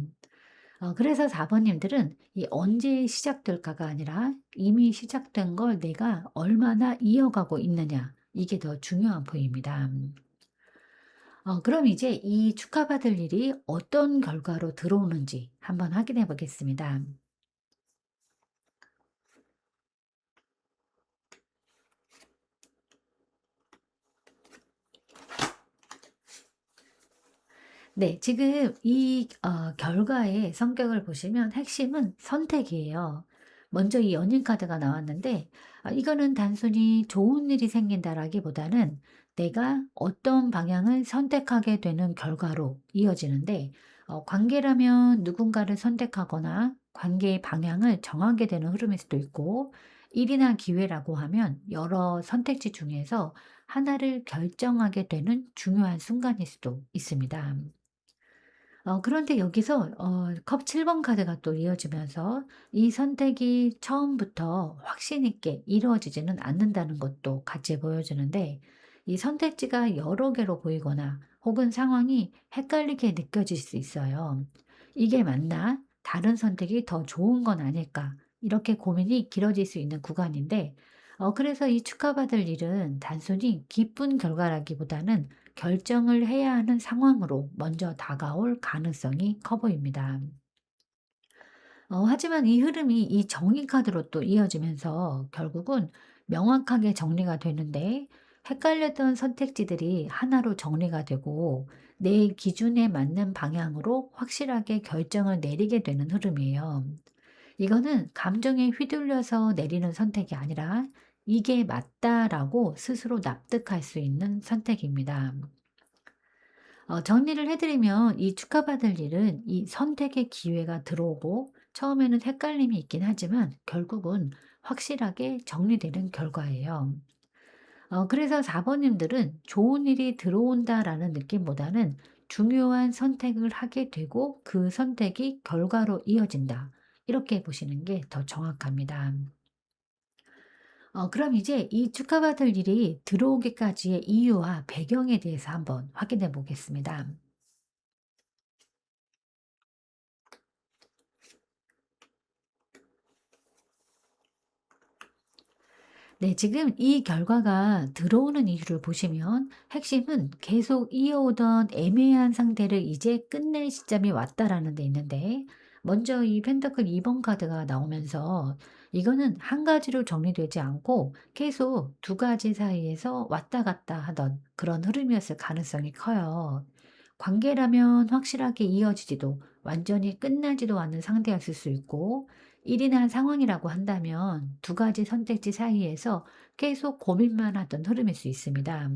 [SPEAKER 1] 그래서 4 번님들은 이 언제 시작될까가 아니라 이미 시작된 걸 내가 얼마나 이어가고 있느냐, 이게 더 중요한 포인트입니다. 그럼 이제 이 축하받을 일이 어떤 결과로 들어오는지 한번 확인해 보겠습니다. 네. 지금 이 결과의 성격을 보시면 핵심은 선택이에요. 먼저 이 연인 카드가 나왔는데, 이거는 단순히 좋은 일이 생긴다라기보다는 내가 어떤 방향을 선택하게 되는 결과로 이어지는데, 관계라면 누군가를 선택하거나 관계의 방향을 정하게 되는 흐름일 수도 있고, 일이나 기회라고 하면 여러 선택지 중에서 하나를 결정하게 되는 중요한 순간일 수도 있습니다. 그런데 여기서 컵 7번 카드가 또 이어지면서 이 선택이 처음부터 확신 있게 이루어지지는 않는다는 것도 같이 보여주는데, 이 선택지가 여러 개로 보이거나 혹은 상황이 헷갈리게 느껴질 수 있어요. '이게 맞나? 다른 선택이 더 좋은 건 아닐까?' 이렇게 고민이 길어질 수 있는 구간인데, 그래서 이 축하받을 일은 단순히 기쁜 결과라기보다는 결정을 해야 하는 상황으로 먼저 다가올 가능성이 커 보입니다. 하지만 이 흐름이 이 정의 카드로 또 이어지면서 결국은 명확하게 정리가 되는데, 헷갈렸던 선택지들이 하나로 정리가 되고 내 기준에 맞는 방향으로 확실하게 결정을 내리게 되는 흐름이에요. 이거는 감정에 휘둘려서 내리는 선택이 아니라 이게 맞다라고 스스로 납득할 수 있는 선택입니다. 정리를 해 드리면 이 축하받을 일은 이 선택의 기회가 들어오고 처음에는 헷갈림이 있긴 하지만 결국은 확실하게 정리되는 결과예요. 그래서 4 번님들은 '좋은 일이 들어온다.'라는 느낌보다는 '중요한 선택을 하게 되고 그 선택이 결과로 이어진다.' 이렇게 보시는 게 더 정확합니다. 그럼 이제 이 축하받을 일이 들어오기까지의 이유와 배경에 대해서 한번 확인해 보겠습니다. 네, 지금 이 결과가 들어오는 이유를 보시면 핵심은 계속 이어오던 애매한 상태를 이제 끝낼 시점이 왔다라는 데 있는데, 먼저 이 펜터클 2번 카드가 나오면서 이거는 한 가지로 정리되지 않고 계속 두 가지 사이에서 왔다 갔다 하던 그런 흐름이었을 가능성이 커요. 관계라면 확실하게 이어지지도 완전히 끝나지도 않는 상태였을 수 있고, 일이나 상황이라고 한다면 두 가지 선택지 사이에서 계속 고민만 하던 흐름일 수 있습니다.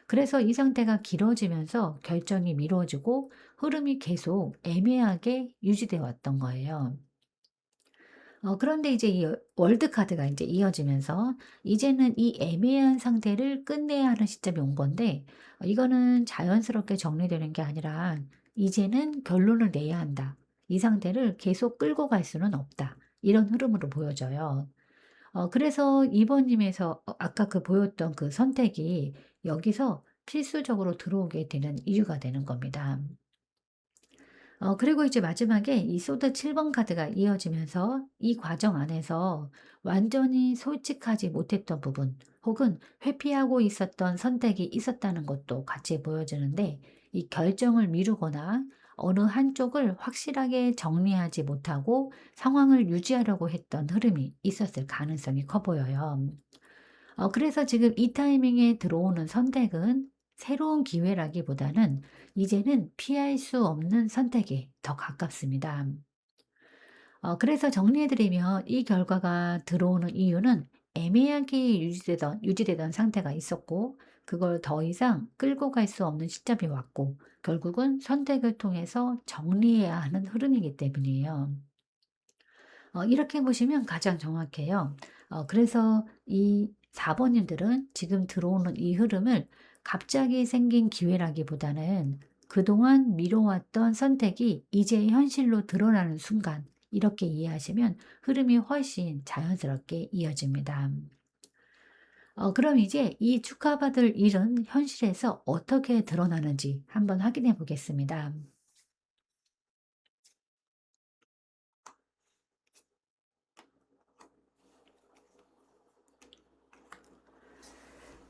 [SPEAKER 1] 그래서 이 상태가 길어지면서 결정이 미뤄지고 흐름이 계속 애매하게 유지되어 왔던 거예요. 그런데 이제 이 월드 카드가 이제 이어지면서 이제는 이 애매한 상태를 끝내야 하는 시점이 온 건데, 이거는 자연스럽게 정리되는 게 아니라 이제는 결론을 내야 한다. 이 상태를 계속 끌고 갈 수는 없다. 이런 흐름으로 보여져요. 그래서 2 번님에서 아까 그 보였던 그 선택이 여기서 필수적으로 들어오게 되는 이유가 되는 겁니다. 그리고 이제 마지막에 이 소드 7번 카드가 이어지면서 이 과정 안에서 완전히 솔직하지 못했던 부분 혹은 회피하고 있었던 선택이 있었다는 것도 같이 보여지는데, 이 결정을 미루거나 어느 한쪽을 확실하게 정리하지 못하고 상황을 유지하려고 했던 흐름이 있었을 가능성이 커 보여요. 그래서 지금 이 타이밍에 들어오는 선택은 새로운 기회라기보다는 이제는 피할 수 없는 선택에 더 가깝습니다. 그래서 정리해 드리면 이 결과가 들어오는 이유는 애매하게 유지되던 상태가 있었고, 그걸 더 이상 끌고 갈 수 없는 시점이 왔고, 결국은 선택을 통해서 정리해야 하는 흐름이기 때문이에요. 이렇게 보시면 가장 정확해요. 그래서 이 4 번님들은 지금 들어오는 이 흐름을 갑자기 생긴 기회라기보다는 그동안 미뤄왔던 선택이 이제 현실로 드러나는 순간, 이렇게 이해하시면 흐름이 훨씬 자연스럽게 이어집니다. 그럼 이제 이 축하받을 일은 현실에서 어떻게 드러나는지 한번 확인해 보겠습니다.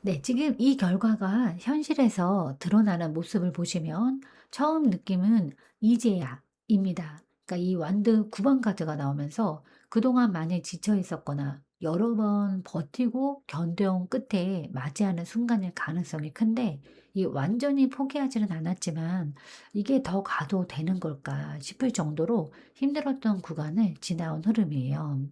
[SPEAKER 1] 네. 지금 이 결과가 현실에서 드러나는 모습을 보시면 처음 느낌은 이제야입니다. 그러니까 이 완드 9번 카드가 나오면서 그동안 많이 지쳐 있었거나 여러 번 버티고 견뎌온 끝에 맞이하는 순간일 가능성이 큰데, 이 완전히 포기하지는 않았지만 '이게 더 가도 되는 걸까?' 싶을 정도로 힘들었던 구간을 지나온 흐름이에요.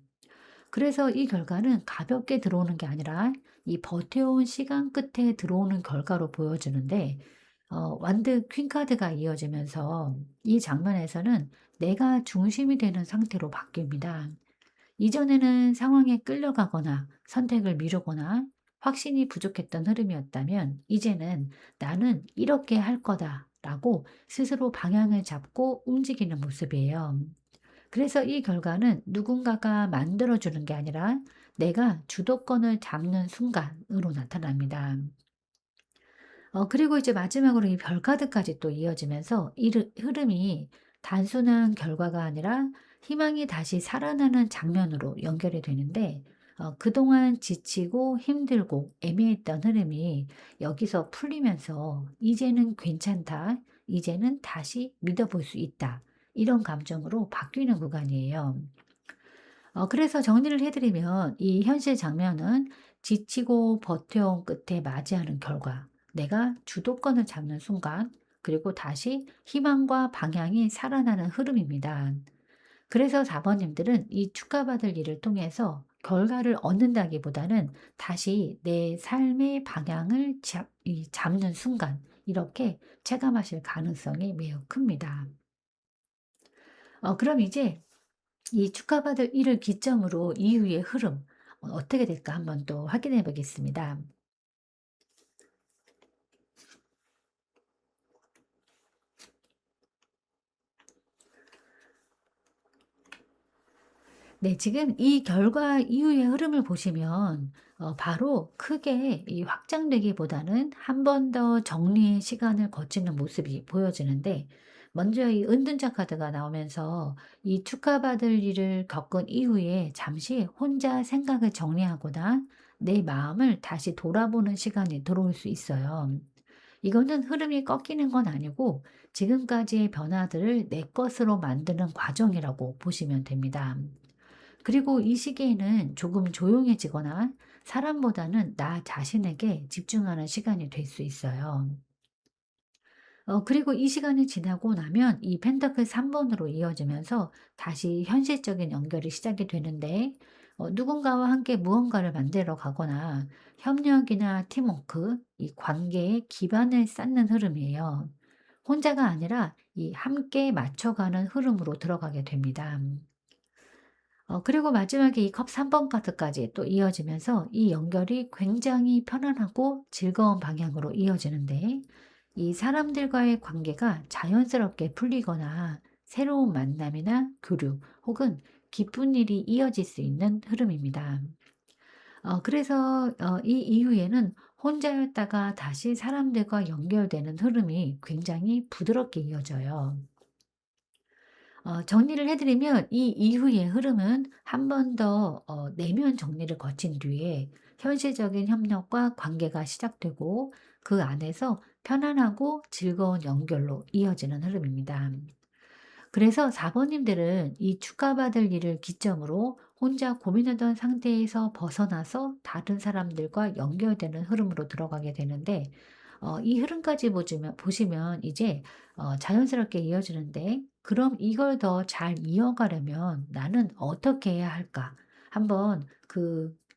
[SPEAKER 1] 그래서 이 결과는 가볍게 들어오는 게 아니라 이 버텨온 시간 끝에 들어오는 결과로 보여지는데, 완드 퀸 카드가 이어지면서 이 장면에서는 내가 중심이 되는 상태로 바뀝니다. 이전에는 상황에 끌려가거나 선택을 미루거나 확신이 부족했던 흐름이었다면, 이제는 '나는 이렇게 할 거다.'라고 스스로 방향을 잡고 움직이는 모습이에요. 그래서 이 결과는 누군가가 만들어 주는 게 아니라 내가 주도권을 잡는 순간으로 나타납니다. 그리고 이제 마지막으로 이 별 카드까지 또 이어지면서 이 흐름이 단순한 결과가 아니라 희망이 다시 살아나는 장면으로 연결이 되는데, 그동안 지치고 힘들고 애매했던 흐름이 여기서 풀리면서 '이제는 괜찮다. 이제는 다시 믿어볼 수 있다.' 이런 감정으로 바뀌는 구간이에요. 그래서 정리를 해 드리면 이 현실 장면은 지치고 버텨온 끝에 맞이하는 결과, 내가 주도권을 잡는 순간, 그리고 다시 희망과 방향이 살아나는 흐름입니다. 그래서 4 번님들은 이 축하받을 일을 통해서 결과를 얻는다기보다는 다시 내 삶의 방향을 잡는 순간, 이렇게 체감하실 가능성이 매우 큽니다. 그럼 이제 이 축하받을 일을 기점으로 이후의 흐름 어떻게 될까 한번 또 확인해 보겠습니다. 네, 지금 이 결과 이후의 흐름을 보시면 바로 크게 이 확장되기보다는 한 번 더 정리의 시간을 거치는 모습이 보여지는데, 먼저 이 은둔자 카드가 나오면서 이 축하받을 일을 겪은 이후에 잠시 혼자 생각을 정리하거나 내 마음을 다시 돌아보는 시간이 들어올 수 있어요. 이거는 흐름이 꺾이는 건 아니고 지금까지의 변화들을 내 것으로 만드는 과정이라고 보시면 됩니다. 그리고 이 시기에는 조금 조용해지거나 사람보다는 나 자신에게 집중하는 시간이 될 수 있어요. 그리고 이 시간이 지나고 나면 이 펜타클 3 번으로 이어지면서 다시 현실적인 연결이 시작이 되는데, 누군가와 함께 무언가를 만들어 가거나 협력이나 팀워크, 이 관계의 기반을 쌓는 흐름이에요. 혼자가 아니라 이 함께 맞춰가는 흐름으로 들어가게 됩니다. 그리고 마지막에 이 컵 3번 카드까지 또 이어지면서 이 연결이 굉장히 편안하고 즐거운 방향으로 이어지는데, 이 사람들과의 관계가 자연스럽게 풀리거나 새로운 만남이나 교류 혹은 기쁜 일이 이어질 수 있는 흐름입니다. 그래서 이 이후에는 혼자였다가 다시 사람들과 연결되는 흐름이 굉장히 부드럽게 이어져요. 정리를 해 드리면 이 이후의 흐름은 한 번 더 내면 정리를 거친 뒤에 현실적인 협력과 관계가 시작되고, 그 안에서 편안하고 즐거운 연결로 이어지는 흐름입니다. 그래서 4 번님들은 이 축하받을 일을 기점으로 혼자 고민하던 상태에서 벗어나서 다른 사람들과 연결되는 흐름으로 들어가게 되는데, 이 흐름까지 보시면 이제 자연스럽게 이어지는데, 그럼 이걸 더 잘 이어가려면 나는 어떻게 해야 할까? 한번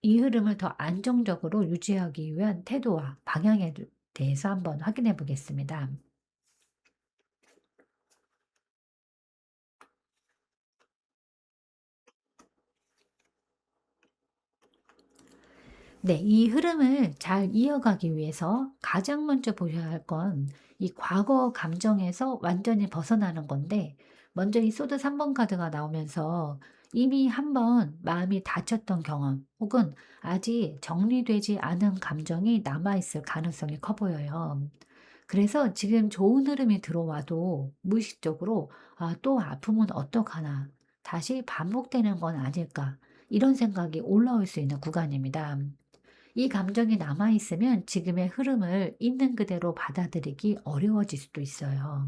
[SPEAKER 1] 이 흐름을 더 안정적으로 유지하기 위한 태도와 방향에 대해서 한번 확인해 보겠습니다. 네. 이 흐름을 잘 이어가기 위해서 가장 먼저 보셔야 할 건 이 과거 감정에서 완전히 벗어나는 건데, 먼저 이 소드 3번 카드가 나오면서 이미 한번 마음이 다쳤던 경험 혹은 아직 정리되지 않은 감정이 남아 있을 가능성이 커 보여요. 그래서 지금 좋은 흐름이 들어와도 무의식적으로 '아 또 아프면 어떡하나. 다시 반복되는 건 아닐까.' 이런 생각이 올라올 수 있는 구간입니다. 이 감정이 남아 있으면 지금의 흐름을 있는 그대로 받아들이기 어려워질 수도 있어요.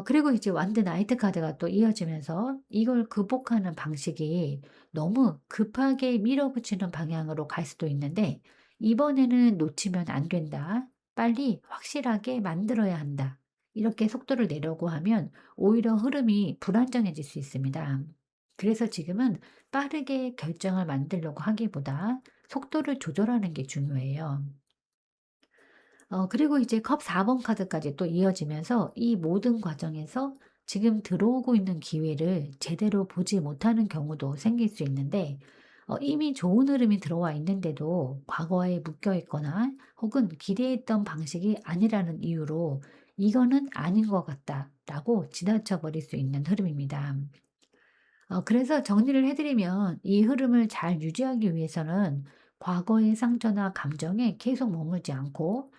[SPEAKER 1] 그리고 이제 완드 나이트 카드가 또 이어지면서 이걸 극복하는 방식이 너무 급하게 밀어붙이는 방향으로 갈 수도 있는데, 이번에는 놓치면 안 된다. 빨리 확실하게 만들어야 한다. 이렇게 속도를 내려고 하면 오히려 흐름이 불안정해질 수 있습니다. 그래서 지금은 빠르게 결정을 만들려고 하기보다 속도를 조절하는 게 중요해요. 그리고 이제 컵 4번 카드까지 또 이어지면서 이 모든 과정에서 지금 들어오고 있는 기회를 제대로 보지 못하는 경우도 생길 수 있는데, 이미 좋은 흐름이 들어와 있는데도 과거에 묶여 있거나 혹은 기대했던 방식이 아니라는 이유로 '이거는 아닌 것 같다.'라고 지나쳐 버릴 수 있는 흐름입니다. 그래서 정리를 해 드리면 이 흐름을 잘 유지하기 위해서는 과거의 상처나 감정에 계속 머물지 않고,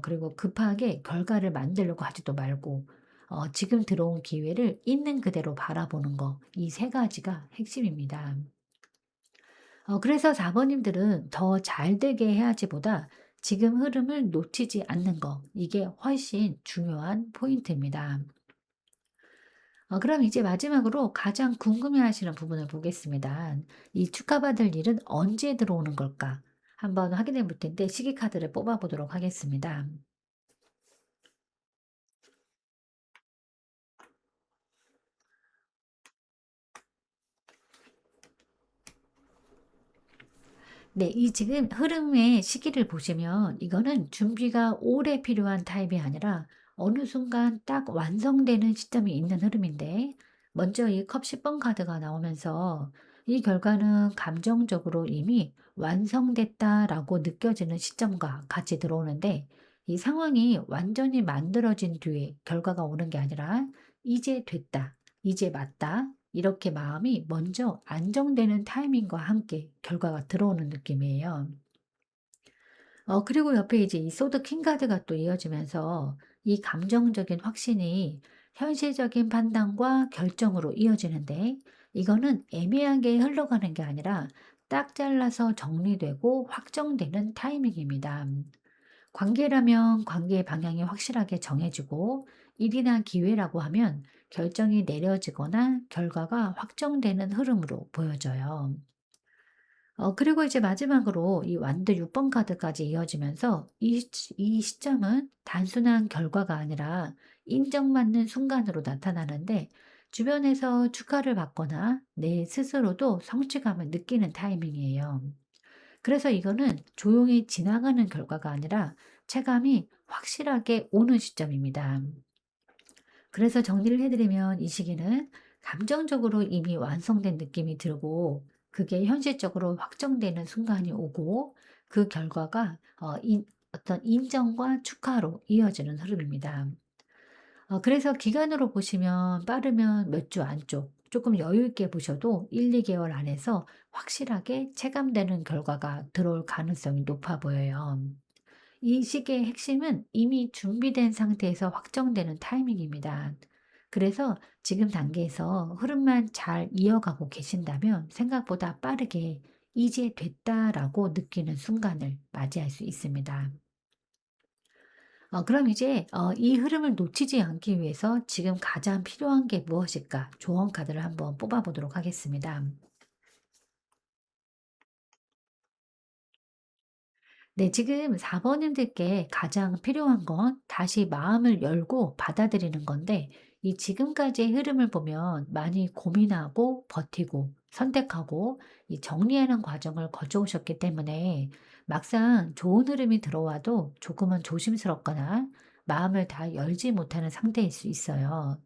[SPEAKER 1] 그리고 급하게 결과를 만들려고 하지도 말고, 지금 들어온 기회를 있는 그대로 바라보는 거, 이 세 가지가 핵심입니다. 그래서 4 번님들은 더 잘 되게 해야지보다 지금 흐름을 놓치지 않는 거, 이게 훨씬 중요한 포인트입니다. 그럼 이제 마지막으로 가장 궁금해하시는 부분을 보겠습니다. 이 축하받을 일은 언제 들어오는 걸까? 한번 확인해 볼 텐데 시기 카드를 뽑아 보도록 하겠습니다. 네, 이 지금 흐름의 시기를 보시면 이거는 준비가 오래 필요한 타입이 아니라 어느 순간 딱 완성되는 시점이 있는 흐름인데, 먼저 이 컵 10번 카드가 나오면서 이 결과는 감정적으로 이미 완성됐다라고 느껴지는 시점과 같이 들어오는데, 이 상황이 완전히 만들어진 뒤에 결과가 오는 게 아니라 이제 됐다, 이제 맞다, 이렇게 마음이 먼저 안정되는 타이밍과 함께 결과가 들어오는 느낌이에요. 그리고 옆에 이제 이 소드 킹 카드가 또 이어지면서 이 감정적인 확신이 현실적인 판단과 결정으로 이어지는데, 이거는 애매하게 흘러가는 게 아니라 딱 잘라서 정리되고 확정되는 타이밍입니다. 관계라면 관계의 방향이 확실하게 정해지고, 일이나 기회라고 하면 결정이 내려지거나 결과가 확정되는 흐름으로 보여져요. 그리고 이제 마지막으로 이 완드 6번 카드까지 이어지면서 이 시점은 단순한 결과가 아니라 인정받는 순간으로 나타나는데, 주변에서 축하를 받거나 내 스스로도 성취감을 느끼는 타이밍이에요. 그래서 이거는 조용히 지나가는 결과가 아니라 체감이 확실하게 오는 시점입니다. 그래서 정리를 해드리면 이 시기는 감정적으로 이미 완성된 느낌이 들고, 그게 현실적으로 확정되는 순간이 오고, 그 결과가 어떤 인정과 축하로 이어지는 흐름입니다. 그래서 기간으로 보시면 빠르면 몇 주 안쪽, 조금 여유 있게 보셔도 1-2개월 안에서 확실하게 체감되는 결과가 들어올 가능성이 높아 보여요. 이 시기의 핵심은 이미 준비된 상태에서 확정되는 타이밍입니다. 그래서 지금 단계에서 흐름만 잘 이어가고 계신다면 생각보다 빠르게 이제 됐다라고 느끼는 순간을 맞이할 수 있습니다. 그럼 이제 이 흐름을 놓치지 않기 위해서 지금 가장 필요한 게 무엇일까? 조언 카드를 한번 뽑아 보도록 하겠습니다. 네, 지금 4번님들께 가장 필요한 건 다시 마음을 열고 받아들이는 건데, 이 지금까지의 흐름을 보면 많이 고민하고 버티고 선택하고 이 정리하는 과정을 거쳐오셨기 때문에, 막상 좋은 흐름이 들어와도 조금은 조심스럽거나 마음을 다 열지 못하는 상태일 수 있어요.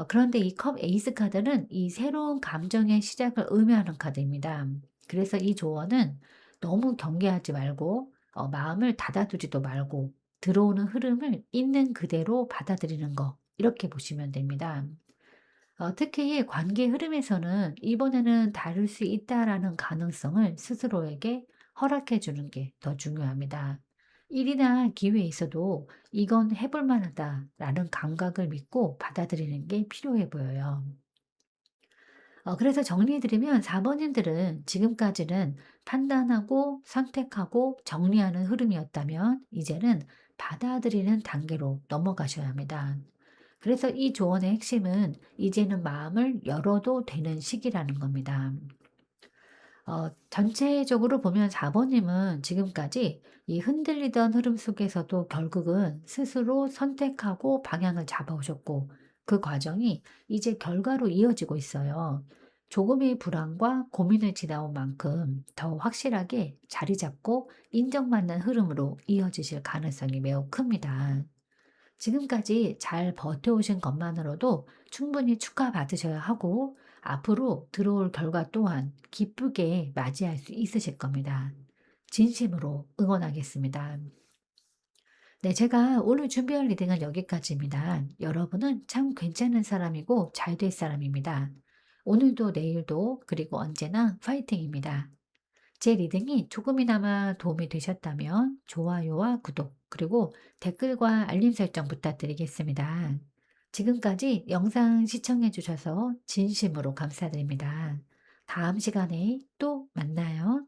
[SPEAKER 1] 그런데 이 컵 에이스 카드는 이 새로운 감정의 시작을 의미하는 카드입니다. 그래서 이 조언은 너무 경계하지 말고, 마음을 닫아두지도 말고, 들어오는 흐름을 있는 그대로 받아들이는 거, 이렇게 보시면 됩니다. 특히 관계 흐름에서는 이번에는 다를 수 있다라는 가능성을 스스로에게 허락해 주는 게 더 중요합니다. 일이나 기회에 있어도 이건 해볼 만하다라는 감각을 믿고 받아들이는 게 필요해 보여요. 그래서 정리해드리면 4번님들은 지금까지는 판단하고 선택하고 정리하는 흐름이었다면, 이제는 받아들이는 단계로 넘어가셔야 합니다. 그래서 이 조언의 핵심은 이제는 마음을 열어도 되는 시기라는 겁니다. 전체적으로 보면 4번님은 지금까지 이 흔들리던 흐름 속에서도 결국은 스스로 선택하고 방향을 잡아오셨고, 그 과정이 이제 결과로 이어지고 있어요. 조금의 불안과 고민을 지나온 만큼 더 확실하게 자리 잡고 인정받는 흐름으로 이어지실 가능성이 매우 큽니다. 지금까지 잘 버텨오신 것만으로도 충분히 축하받으셔야 하고, 앞으로 들어올 결과 또한 기쁘게 맞이할 수 있으실 겁니다. 진심으로 응원하겠습니다. 네, 제가 오늘 준비한 리딩은 여기까지입니다. 여러분은 참 괜찮은 사람이고 잘 될 사람입니다. 오늘도 내일도 그리고 언제나 파이팅입니다. 제 리딩이 조금이나마 도움이 되셨다면 좋아요와 구독, 그리고 댓글과 알림 설정 부탁드리겠습니다. 지금까지 영상 시청해 주셔서 진심으로 감사드립니다. 다음 시간에 또 만나요.